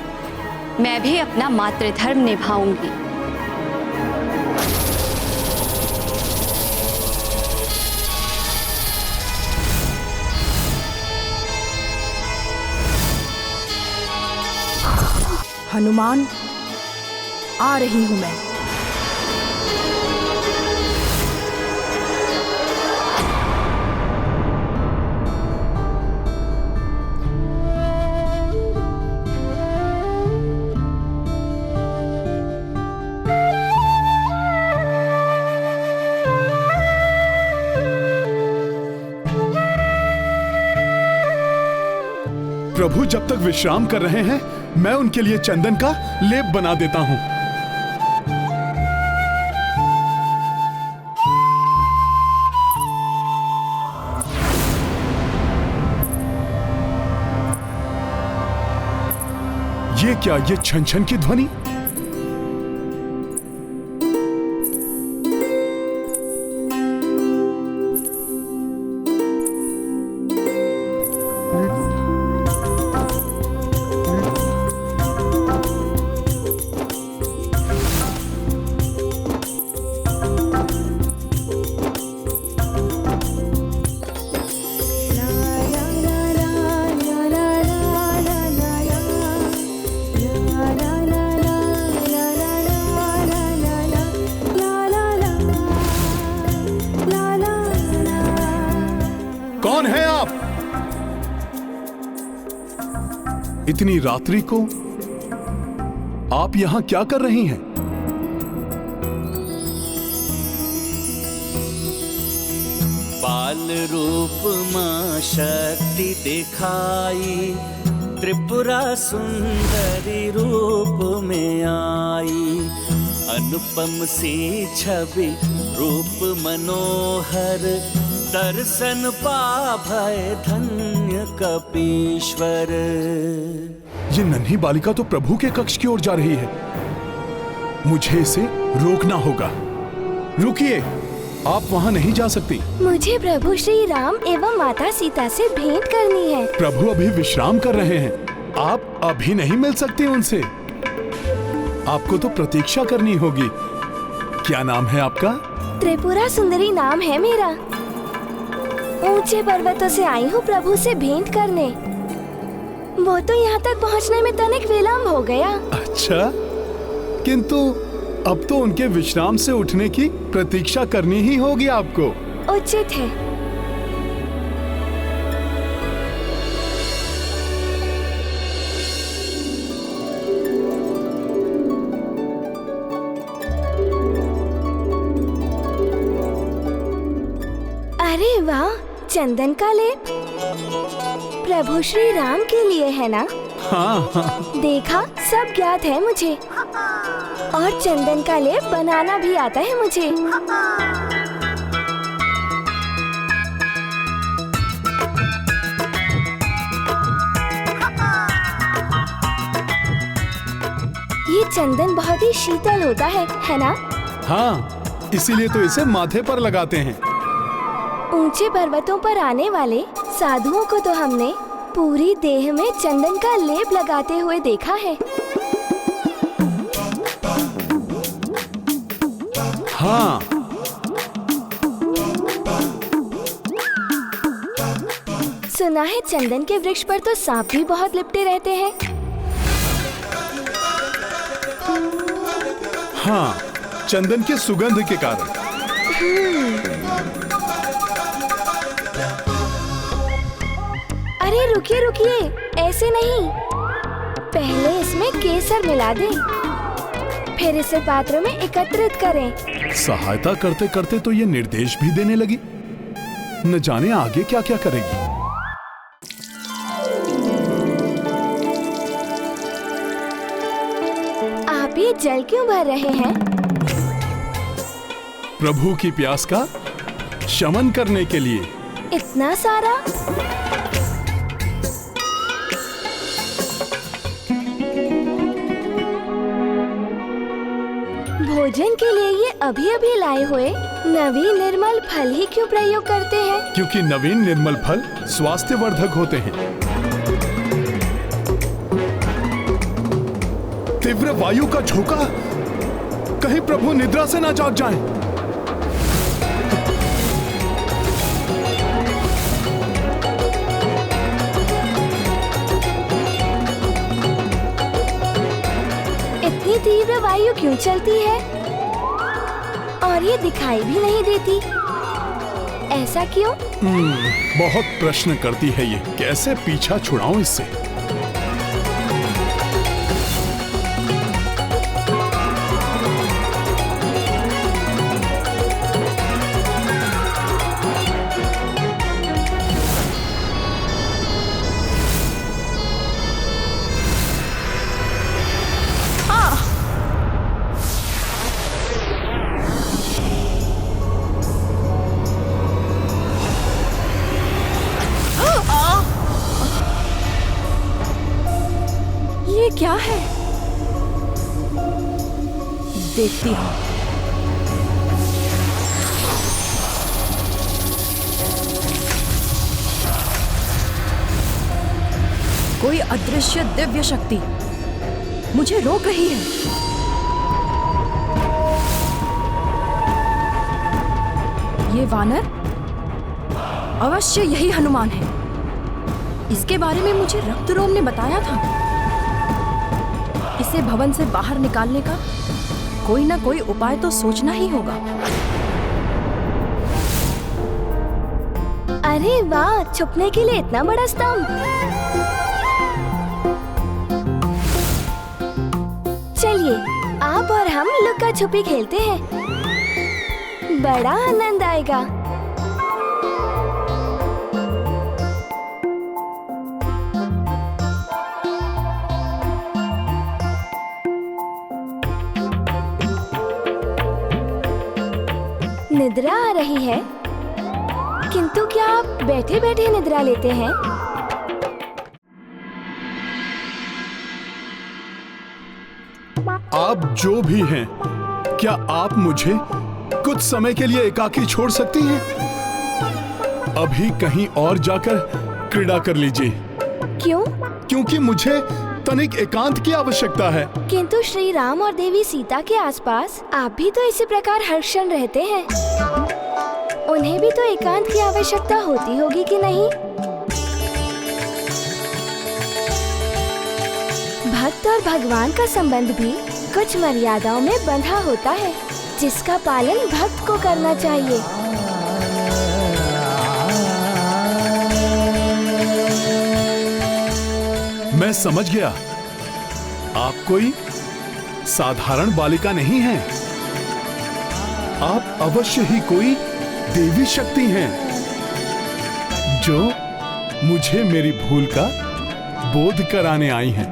मैं भी अपना मातृधर्म निभाऊंगी। हनुमान, आ रही हूं मैं। प्रभु जब तक विश्राम कर रहे हैं, मैं उनके लिए चंदन का लेप बना देता हूं। ये क्या, ये छन छन की ध्वनि? कौन है आप? इतनी रात्रि को आप यहां क्या कर रही हैं? बाल रूप मां शक्ति दिखाई, त्रिपुरा सुंदरी रूप में आई। अनुपम सी छवि रूप मनोहर, दर्शन पा भय धन्य कपीश्वर। ये नन्ही बालिका तो प्रभु के कक्ष की ओर जा रही है। मुझे इसे रोकना होगा। रुकिए, आप वहां नहीं जा सकती। मुझे प्रभु श्री राम एवं माता सीता से भेंट करनी है। प्रभु अभी विश्राम कर रहे हैं, आप अभी नहीं मिल सकती उनसे। आपको तो प्रतीक्षा करनी होगी। क्या नाम है आपका? त्रिपुरा सुंदरी नाम है मेरा। ऊंचे पर्वतों से आई हूँ प्रभु से भेंट करने। वो तो यहाँ तक पहुँचने में तनिक विलम्ब हो गया। अच्छा, किंतु अब तो उनके विश्राम से उठने की प्रतीक्षा करनी ही होगी आपको। उचित है। चंदन का लेप प्रभु श्री राम के लिए है ना? हाँ, हाँ। देखा, सब ज्ञात है मुझे, और चंदन का लेप बनाना भी आता है मुझे। ये चंदन बहुत ही शीतल होता है ना? हाँ, इसीलिए तो इसे माथे पर लगाते हैं। ऊंचे पर्वतों पर आने वाले साधुओं को तो हमने पूरी देह में चंदन का लेप लगाते हुए देखा है। हाँ। सुना है चंदन के वृक्ष पर तो सांप भी बहुत लिपटे रहते हैं। हाँ, चंदन के सुगंध के कारण। अरे रुकिए रुकिए, ऐसे नहीं, पहले इसमें केसर मिला दें, फिर इसे पात्र में एकत्रित करें। सहायता करते करते तो ये निर्देश भी देने लगी, न जाने आगे क्या क्या करेगी। आप ये जल क्यों भर रहे हैं? प्रभु की प्यास का शमन करने के लिए। इतना सारा? भोजन के लिए ये अभी अभी लाए हुए नवीन निर्मल फल ही क्यों प्रयोग करते हैं? क्योंकि नवीन निर्मल फल स्वास्थ्यवर्धक होते हैं। तीव्र वायु का झोंका, कहीं प्रभु निद्रा से ना जाग जाएं। इतनी तीव्र वायु क्यों चलती है और ये दिखाई भी नहीं देती? ऐसा क्यों? बहुत प्रश्न करती है ये, कैसे पीछा छुड़ाऊं इससे। ये क्या है? देखती हूँ। कोई अदृश्य दिव्य शक्ति मुझे रोक रही है। ये वानर अवश्य यही हनुमान है। इसके बारे में मुझे रक्तरोम ने बताया था। इसे भवन से बाहर निकालने का कोई ना कोई उपाय तो सोचना ही होगा। अरे वाह, छुपने के लिए इतना बड़ा स्तंभ। चलिए, आप और हम लुक्का छुपी खेलते हैं, बड़ा आनंद आएगा। निद्रा आ रही है, किंतु क्या आप बैठे बैठे निद्रा लेते हैं? आप जो भी हैं, क्या आप मुझे कुछ समय के लिए एकाकी छोड़ सकती हैं? अभी कहीं और जाकर क्रीड़ा कर लीजिए। क्यों? क्योंकि मुझे तनिक एकांत की आवश्यकता है। किंतु श्री राम और देवी सीता के आसपास आप भी तो इसी प्रकार हर क्षण रहते हैं। उन्हें भी तो एकांत की आवश्यकता होती होगी कि नहीं? भक्त और भगवान का संबंध भी कुछ मर्यादाओं में बंधा होता है, जिसका पालन भक्त को करना चाहिए। मैं समझ गया, आप कोई साधारण बालिका नहीं हैं। आप अवश्य ही कोई देवी शक्ति हैं। जो मुझे मेरी भूल का बोध कराने आई हैं।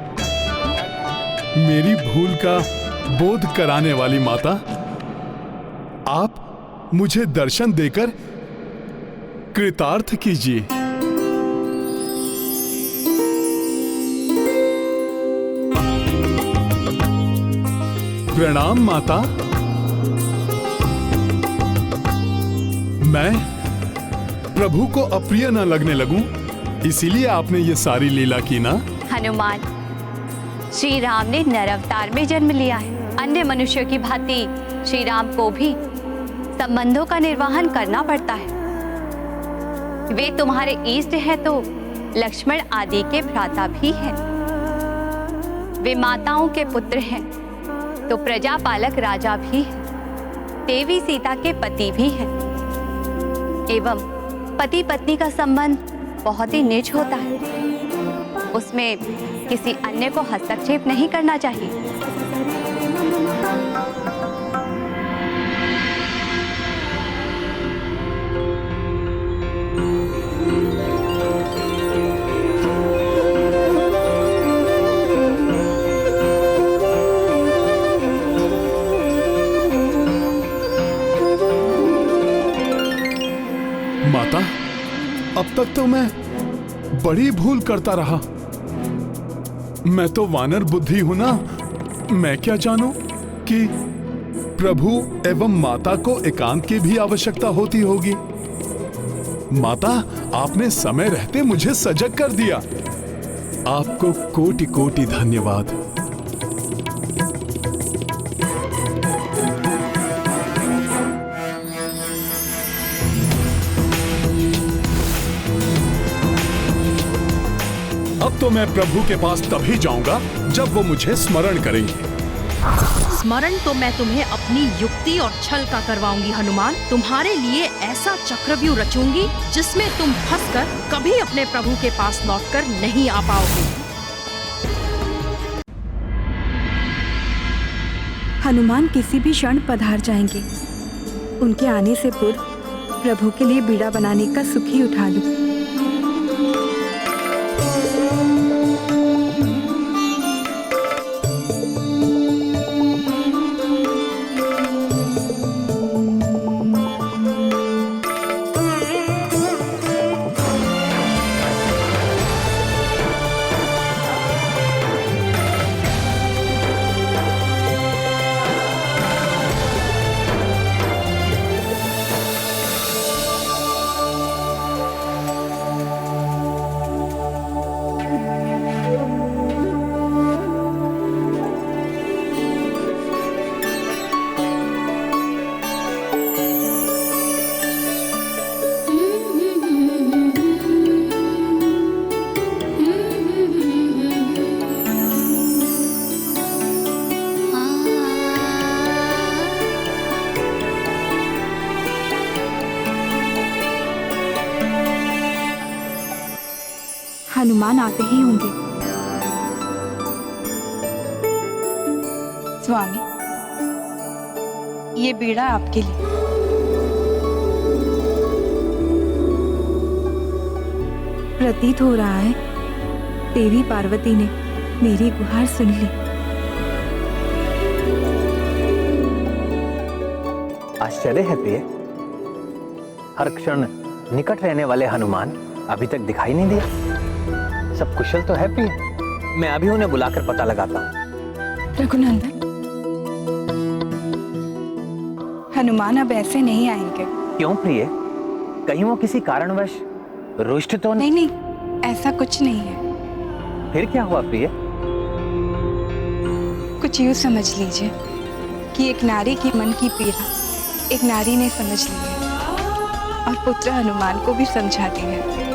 मेरी भूल का बोध कराने वाली माता, आप मुझे दर्शन देकर कृतार्थ कीजिए। प्रणाम माता। मैं प्रभु को अप्रिय न लगने लगूं, इसीलिए आपने ये सारी लीला की ना? हनुमान, श्री राम ने नर अवतार में जन्म लिया है। अन्य मनुष्यों की भांति श्री राम को भी संबंधों का निर्वहन करना पड़ता है। वे तुम्हारे इष्ट हैं तो लक्ष्मण आदि के भ्राता भी हैं। वे माताओं के पुत्र हैं तो प्रजापालक राजा भी हैं। देवी सीता के पति भी हैं। एवं पति पत्नी का संबंध बहुत ही निज होता है, उसमें किसी अन्य को हस्तक्षेप नहीं करना चाहिए। माता, अब तक तो मैं बड़ी भूल करता रहा। मैं तो वानर बुद्धि हूं ना। मैं क्या जानूं कि प्रभु एवं माता को एकांत की भी आवश्यकता होती होगी। माता, आपने समय रहते मुझे सजग कर दिया। आपको कोटि कोटि धन्यवाद। अब तो मैं प्रभु के पास तभी जाऊंगा जब वो मुझे स्मरण करेंगे। स्मरण तो मैं तुम्हें अपनी युक्ति और छल का करवाऊंगी हनुमान। तुम्हारे लिए ऐसा चक्रव्यूह रचूंगी जिसमें तुम फंसकर कभी अपने प्रभु के पास लौटकर नहीं आ पाओगे। हनुमान किसी भी क्षण पधार जाएंगे। उनके आने से पूर्व प्रभु के लिए बीड़ा बनाने का सुख ही उठा लूं। हनुमान आते ही होंगे। स्वामी, ये बीड़ा आपके लिए। प्रतीत हो रहा है देवी पार्वती ने मेरी गुहार सुन ली। आश्चर्य है प्रिय, हर क्षण निकट रहने वाले हनुमान अभी तक दिखाई नहीं दिया। सब कुशल तो है प्रिय? मैं अभी उन्हें बुलाकर पता लगाता हूँ। रघुनंदन, हनुमान अब ऐसे नहीं आएंगे। क्यों प्रिय? कहीं वो किसी कारणवश रुष्ट तो नहीं? नहीं, ऐसा कुछ नहीं है। फिर क्या हुआ प्रिय? कुछ यूं समझ लीजिए कि एक नारी की मन की पीड़ा एक नारी ने समझ ली है और पुत्र हनुमान को भी समझा दी है।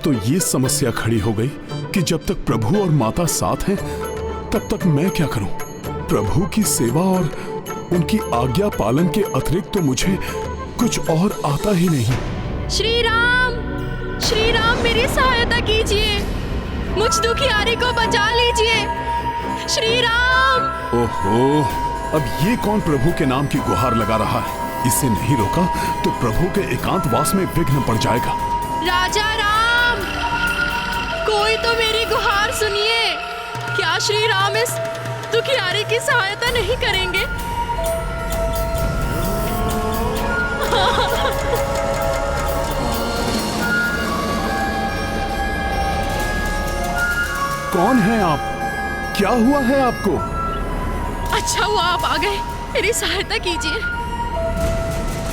तो ये समस्या खड़ी हो गई कि जब तक प्रभु और माता साथ हैं, तब तक मैं क्या करूं? प्रभु की सेवा और उनकी आज्ञा पालन के अतिरिक्त तो मुझे कुछ और आता ही नहीं। श्री राम मेरी सहायता कीजिए, मुझ दुखियारी को बचा लीजिए। ओहो, अब ये कौन प्रभु के नाम की गुहार लगा रहा है? इसे नहीं रोका तो प्रभु के एकांतवास में विघ्न पड़ जाएगा। राजा राम, कोई तो मेरी गुहार सुनिए। क्या श्री राम इस दुखियारे की सहायता नहीं करेंगे? कौन है आप? क्या हुआ है आपको? अच्छा हुआ आप आ गए। मेरी सहायता कीजिए,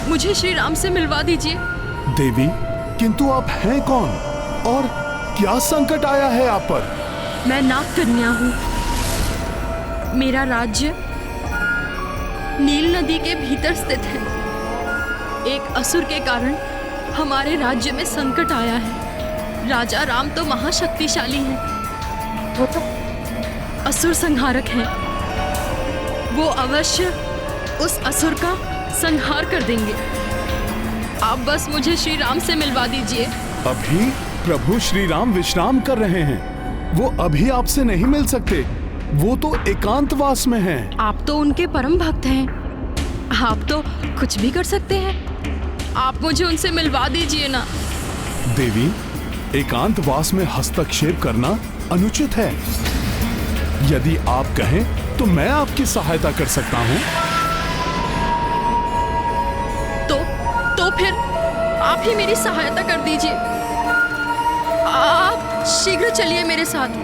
मुझे श्री राम से मिलवा दीजिए। देवी, किंतु आप हैं कौन और क्या संकट आया है आप पर? मैं नाग कन्या हूँ। मेरा राज्य नील नदी के भीतर स्थित है। एक असुर के कारण हमारे राज्य में संकट आया है। राजा राम तो महाशक्तिशाली हैं, वो तो असुर संहारक हैं। वो अवश्य उस असुर का संहार कर देंगे। आप बस मुझे श्री राम से मिलवा दीजिए। अभी प्रभु श्री राम विश्राम कर रहे हैं, वो अभी आपसे नहीं मिल सकते। वो तो एकांतवास में हैं। आप तो उनके परम भक्त हैं, आप तो कुछ भी कर सकते हैं। आप मुझे उनसे मिलवा दीजिए ना। देवी, एकांतवास में हस्तक्षेप करना अनुचित है। यदि आप कहें तो मैं आपकी सहायता कर सकता हूँ। तो फिर आप ही मेरी सहायता कर दीजिए। आप शीघ्र चलिए मेरे साथ।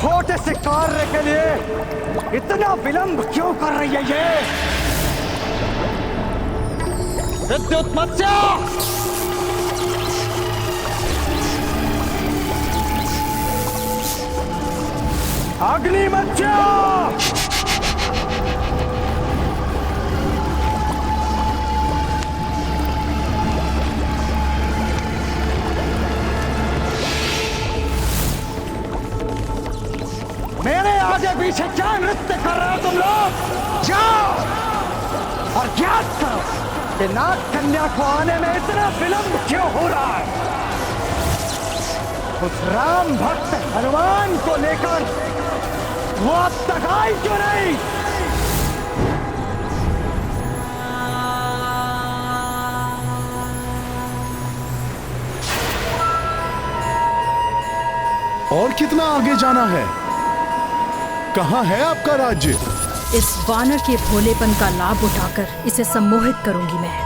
छोटे से कार्य के लिए इतना विलंब क्यों कर रही है ये? विद्युत मत्स्य! अग्नि मत्स्य! मेरे आगे पीछे क्या नृत्य कर रहे हो तुम लोग? जाओ और ज्ञात करो कि नाग कन्या को आने में इतना विलंब क्यों हो रहा है। उस राम भक्त हनुमान को लेकर वो अब तक आई क्यों नहीं? और कितना आगे जाना है? कहाँ है आपका राज्य? इस वानर के भोलेपन का लाभ उठाकर इसे सम्मोहित करूंगी मैं।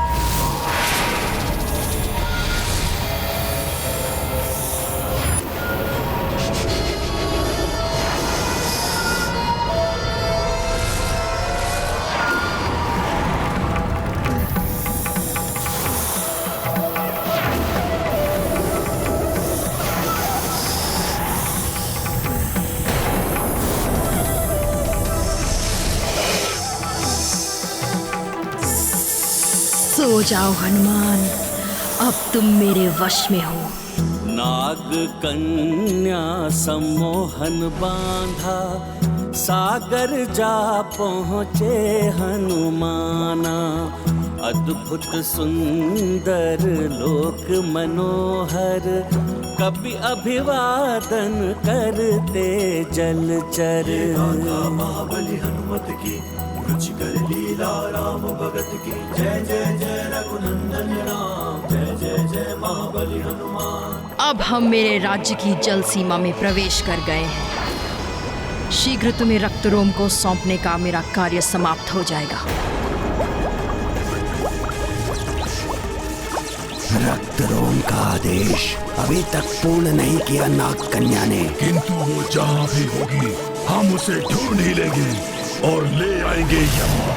सो जाओ हनुमान, अब तुम मेरे वश में हो। नाग कन्या सम्मोहन बांधा, सागर जा पहुँचे हनुमाना। अद्भुत सुंदर लोक मनोहर, कपि अभिवादन करते जलचर। महाबली हनुमत की रुचिकर लीला राम भगत की। जय जय जय रघुनंदन राम, जय जय जय महाबली हनुमान। अब हम मेरे राज्य की जल सीमा में प्रवेश कर गए हैं। शीघ्र तुम्हें रक्तरोम को सौंपने का मेरा कार्य समाप्त हो जाएगा। रक्तरोम का आदेश अभी तक पूर्ण नहीं किया नाग कन्या ने। किंतु वो जहाँ भी होगी हम उसे ढूंढ ही लेंगे और ले आएंगे यहाँ।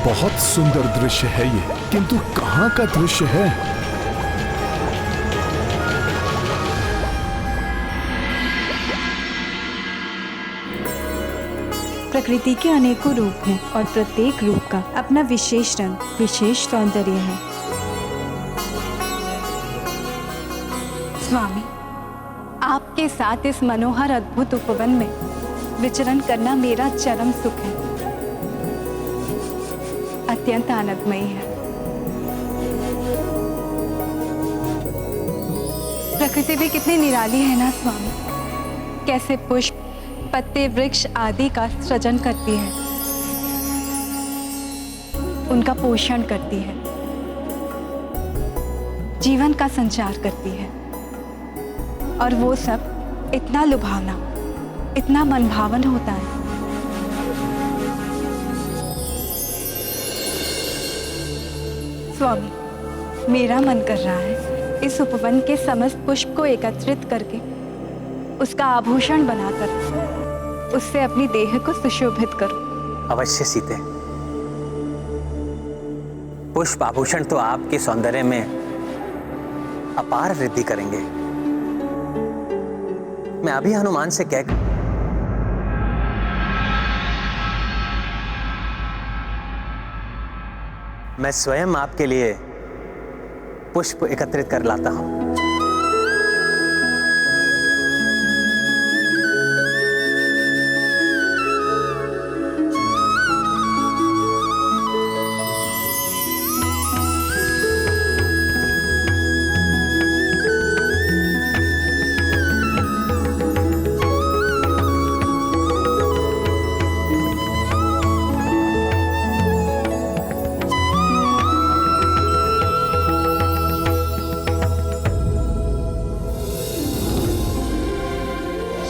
बहुत सुंदर दृश्य है ये, किंतु कहाँ का दृश्य है? प्रकृति के अनेकों रूप हैं और प्रत्येक रूप का अपना विशेष रंग, विशेष सौंदर्य है। स्वामी, आपके साथ इस मनोहर अद्भुत उपवन में विचरण करना मेरा चरम सुख है, अत्यंत आनंदमयी है। प्रकृति भी कितनी निराली है ना स्वामी, कैसे पुष्प, पत्ते, वृक्ष आदि का सृजन करती है, उनका पोषण करती है, जीवन का संचार करती है, और वो सब इतना लुभावना, इतना मनभावन होता है। स्वामी, मेरा मन कर रहा है इस उपवन के समस्त पुष्प को एकत्रित करके उसका आभूषण बनाकर उससे अपनी देह को सुशोभित करूं। अवश्य सीते, पुष्प आभूषण तो आपके सौंदर्य में अपार वृद्धि करेंगे। मैं अभी हनुमान से कह मैं स्वयं आपके लिए पुष्प एकत्रित कर लाता हूं।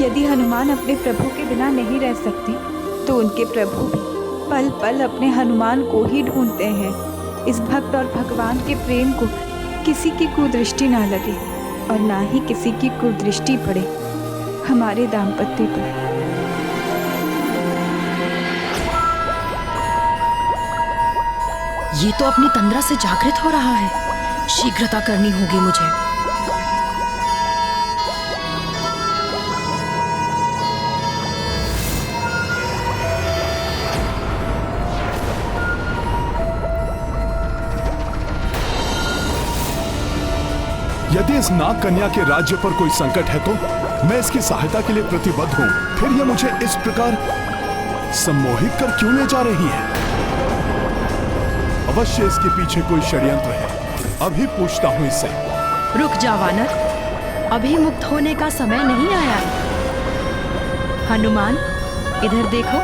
यदि हनुमान अपने प्रभु के बिना नहीं रह सकते तो उनके प्रभु भी पल पल अपने हनुमान को ही ढूंढते हैं। इस भक्त और भगवान के प्रेम को किसी की कुदृष्टि ना लगे और ना ही किसी की कुदृष्टि पड़े हमारे दाम्पत्य पर। ये तो अपनी तंद्रा से जागृत हो रहा है, शीघ्रता करनी होगी मुझे। यदि इस नाग कन्या के राज्य पर कोई संकट है तो मैं इसकी सहायता के लिए प्रतिबद्ध हूं। फिर यह मुझे इस प्रकार सम्मोहित कर क्यों ले जा रही है? अवश्य इसके पीछे कोई षड्यंत्र है। अभी पूछता हूं इससे। रुक जा वानर, अभी मुक्त होने का समय नहीं आया। हनुमान, इधर देखो,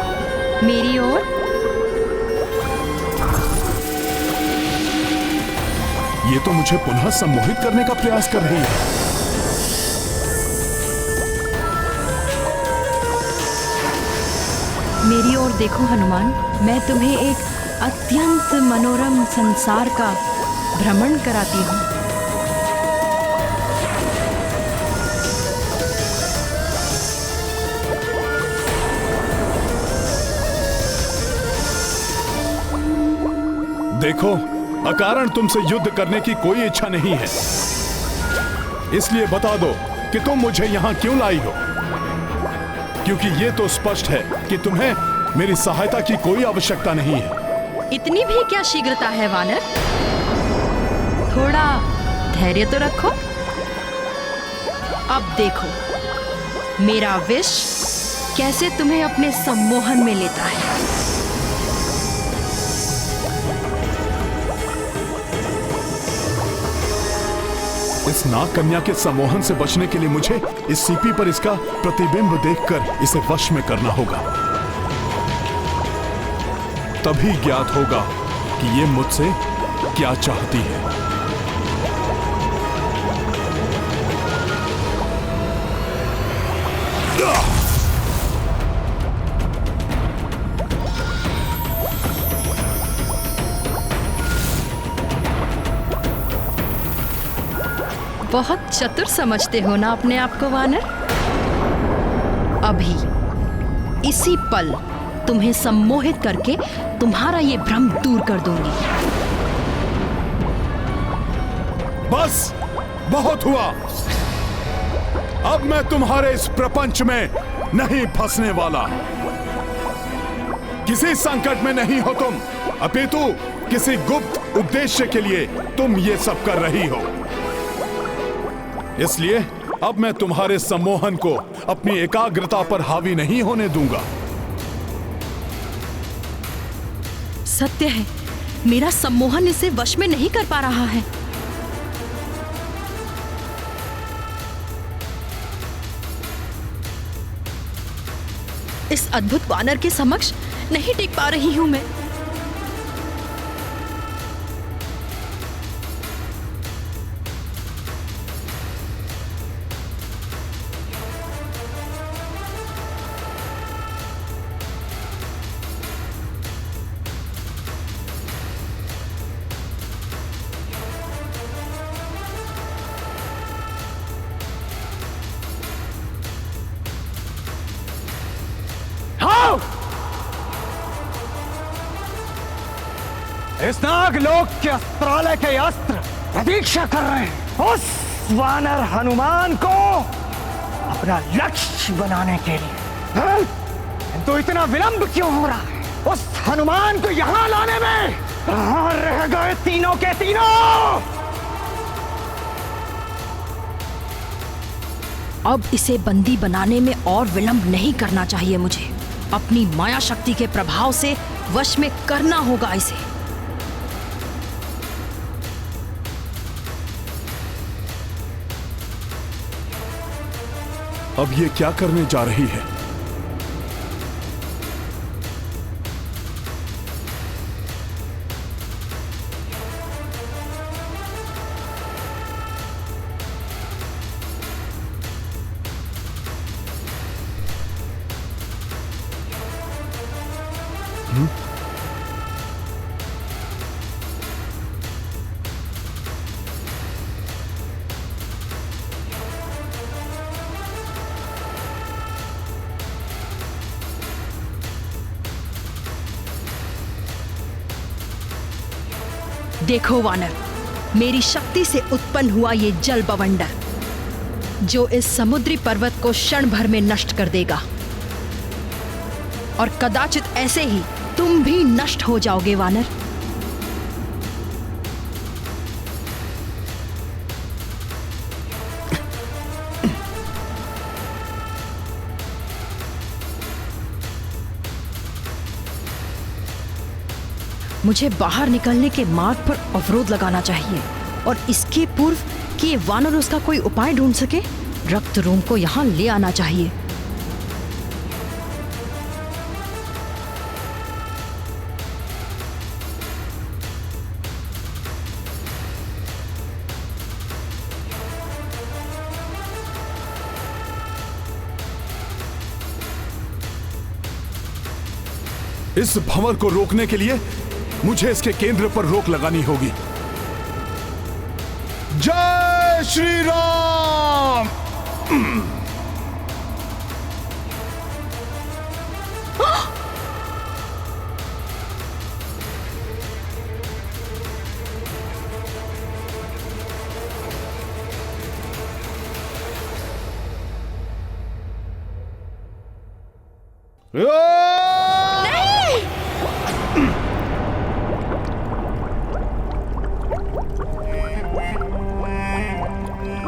मेरी ओर। ये तो मुझे पुनः सम्मोहित करने का प्रयास कर रही है। मेरी ओर देखो हनुमान, मैं तुम्हें एक अत्यंत मनोरम संसार का भ्रमण कराती हूँ। देखो, अकारण तुमसे युद्ध करने की कोई इच्छा नहीं है, इसलिए बता दो कि तुम मुझे यहां क्यों लाई हो, क्योंकि ये तो स्पष्ट है कि तुम्हें मेरी सहायता की कोई आवश्यकता नहीं है। इतनी भी क्या शीघ्रता है वानर? थोड़ा धैर्य तो रखो। अब देखो मेरा विष कैसे तुम्हें अपने सम्मोहन में लेता है। इस नाग कन्या के सम्मोहन से बचने के लिए मुझे इस सीपी पर इसका प्रतिबिंब देखकर इसे वश में करना होगा। तभी ज्ञात होगा कि ये मुझसे क्या चाहती है। बहुत चतुर समझते हो ना अपने आप को वानर। अभी इसी पल तुम्हें सम्मोहित करके तुम्हारा ये भ्रम दूर कर दूंगी। बस बहुत हुआ। अब मैं तुम्हारे इस प्रपंच में नहीं फंसने वाला। किसी संकट में नहीं हो तुम, अपितु किसी गुप्त उद्देश्य के लिए तुम ये सब कर रही हो। इसलिए अब मैं तुम्हारे सम्मोहन को अपनी एकाग्रता पर हावी नहीं होने दूंगा। सत्य है, मेरा सम्मोहन इसे वश में नहीं कर पा रहा है। इस अद्भुत वानर के समक्ष नहीं टिक पा रही हूं मैं। इस नागलोक के अस्त्रालय के अस्त्र प्रतीक्षा कर रहे हैं उस वानर हनुमान को अपना लक्ष्य बनाने के लिए। तो इतना विलंब क्यों हो रहा है? उस हनुमान को यहां लाने में कहां रह गए तीनों के तीनों? अब इसे बंदी बनाने में और विलंब नहीं करना चाहिए मुझे। अपनी माया शक्ति के प्रभाव से वश में करना होगा इसे। अब ये क्या करने जा रही है? देखो वानर, मेरी शक्ति से उत्पन्न हुआ ये जल बवंडर जो इस समुद्री पर्वत को क्षण भर में नष्ट कर देगा, और कदाचित ऐसे ही तुम भी नष्ट हो जाओगे वानर। मुझे बाहर निकलने के मार्ग पर अवरोध लगाना चाहिए, और इसके पूर्व कि ये वानर उसका कोई उपाय ढूंढ सके, रक्त रोम को यहां ले आना चाहिए। इस भंवर को रोकने के लिए मुझे इसके केंद्र पर रोक लगानी होगी। जय श्री राम।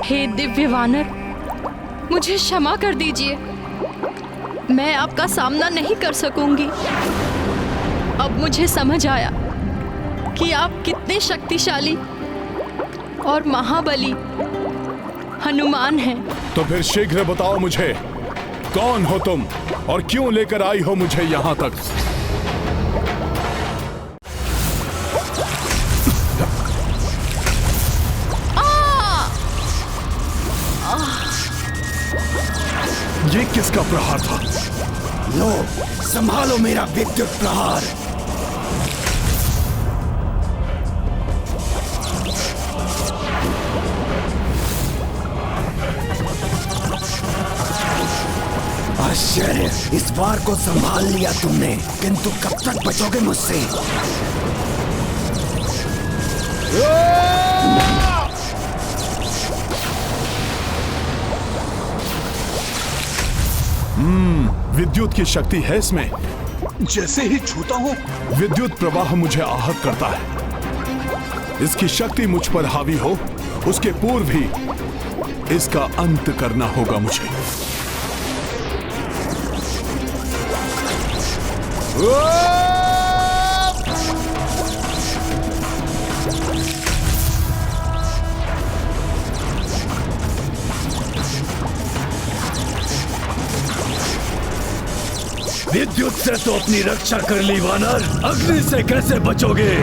हे दिव्य वानर, मुझे क्षमा कर दीजिए। मैं आपका सामना नहीं कर सकूंगी। अब मुझे समझ आया कि आप कितने शक्तिशाली और महाबली हनुमान हैं। तो फिर शीघ्र बताओ मुझे, कौन हो तुम और क्यों लेकर आई हो मुझे यहां तक? ये किसका प्रहार था? लो, संभालो मेरा विद्युत प्रहार। आश्चर्य, इस बार को संभाल लिया तुमने, किंतु कब तक बचोगे मुझसे? विद्युत की शक्ति है इसमें। जैसे ही छूता हूँ विद्युत प्रवाह मुझे आहत करता है। इसकी शक्ति मुझ पर हावी हो उसके पूर्व ही इसका अंत करना होगा मुझे। विद्युत से तो अपनी रक्षा कर ली वानर, अग्नि से कैसे बचोगे?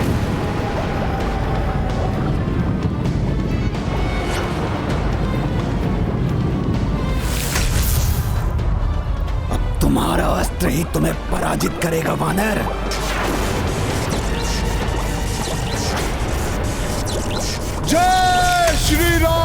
अब तुम्हारा अस्त्र ही तुम्हें पराजित करेगा वानर। जय श्री राम।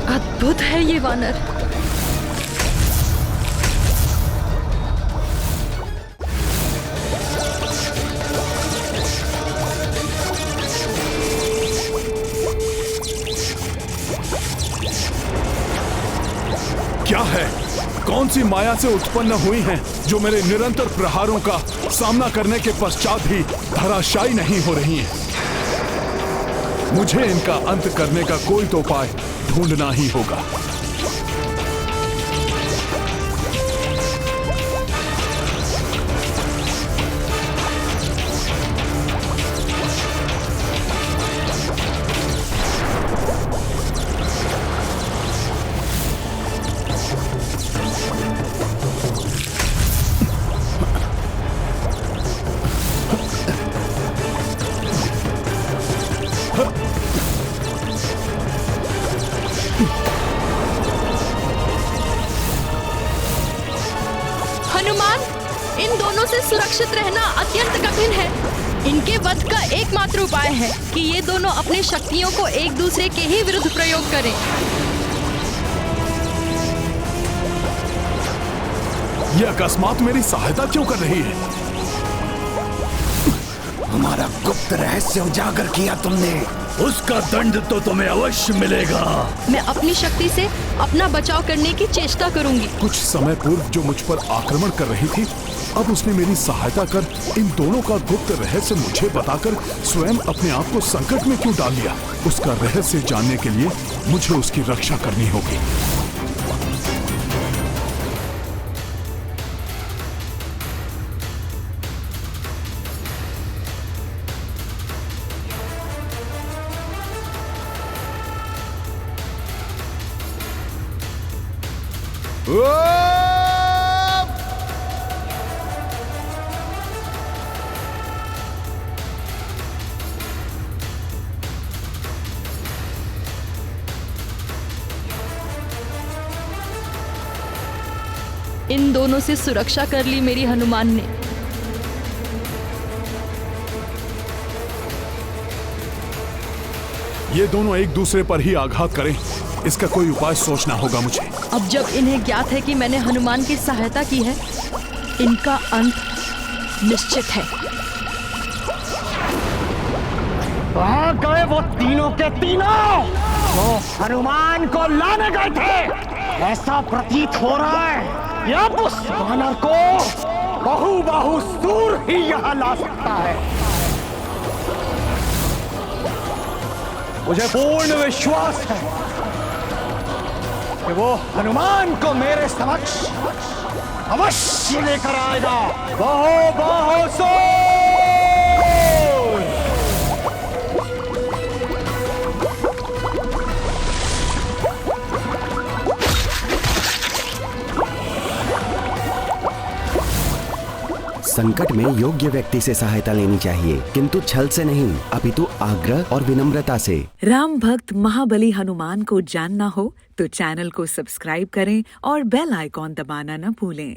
अद्भुत है ये वानर। क्या है? कौन सी माया से उत्पन्न हुई हैं जो मेरे निरंतर प्रहारों का सामना करने के पश्चात भी धराशायी नहीं हो रही हैं? मुझे इनका अंत करने का कोई तो उपाय ढूंढना ही होगा। हनुमान, इन दोनों से सुरक्षित रहना अत्यंत कठिन है। इनके वध का एकमात्र उपाय है कि ये दोनों अपनी शक्तियों को एक दूसरे के ही विरुद्ध प्रयोग करें। ये अकस्मात मेरी सहायता क्यों कर रही है? हमारा गुप्त रहस्य उजागर किया तुमने, उसका दंड तो तुम्हें अवश्य मिलेगा। मैं अपनी शक्ति से अपना बचाव करने की चेष्टा करूंगी। कुछ समय पूर्व जो मुझ पर आक्रमण कर रही थी, अब उसने मेरी सहायता कर इन दोनों का गुप्त रहस्य मुझे बताकर स्वयं अपने आप को संकट में क्यों डाल लिया? उसका रहस्य जानने के लिए मुझे उसकी रक्षा करनी होगी। इन दोनों से सुरक्षा कर ली मेरी हनुमान ने। ये दोनों एक दूसरे पर ही आघात करें, इसका कोई उपाय सोचना होगा मुझे। अब जब इन्हें ज्ञात है कि मैंने हनुमान की सहायता की है, इनका अंत निश्चित है। कहाँ गए वो तीनों के तीनों? वो हनुमान को लाने गए थे। ऐसा प्रतीत हो रहा है अब उस वानर को बहुसूर ही यहाँ ला सकता है। मुझे पूर्ण विश्वास है कि वो हनुमान को मेरे समक्ष अवश्य लेकर आएगा। बहुसूर। संकट में योग्य व्यक्ति से सहायता लेनी चाहिए, किंतु छल से नहीं, अपितु आग्रह और विनम्रता से। राम भक्त महाबली हनुमान को जानना हो तो चैनल को सब्सक्राइब करें और बेल आइकॉन दबाना न भूलें।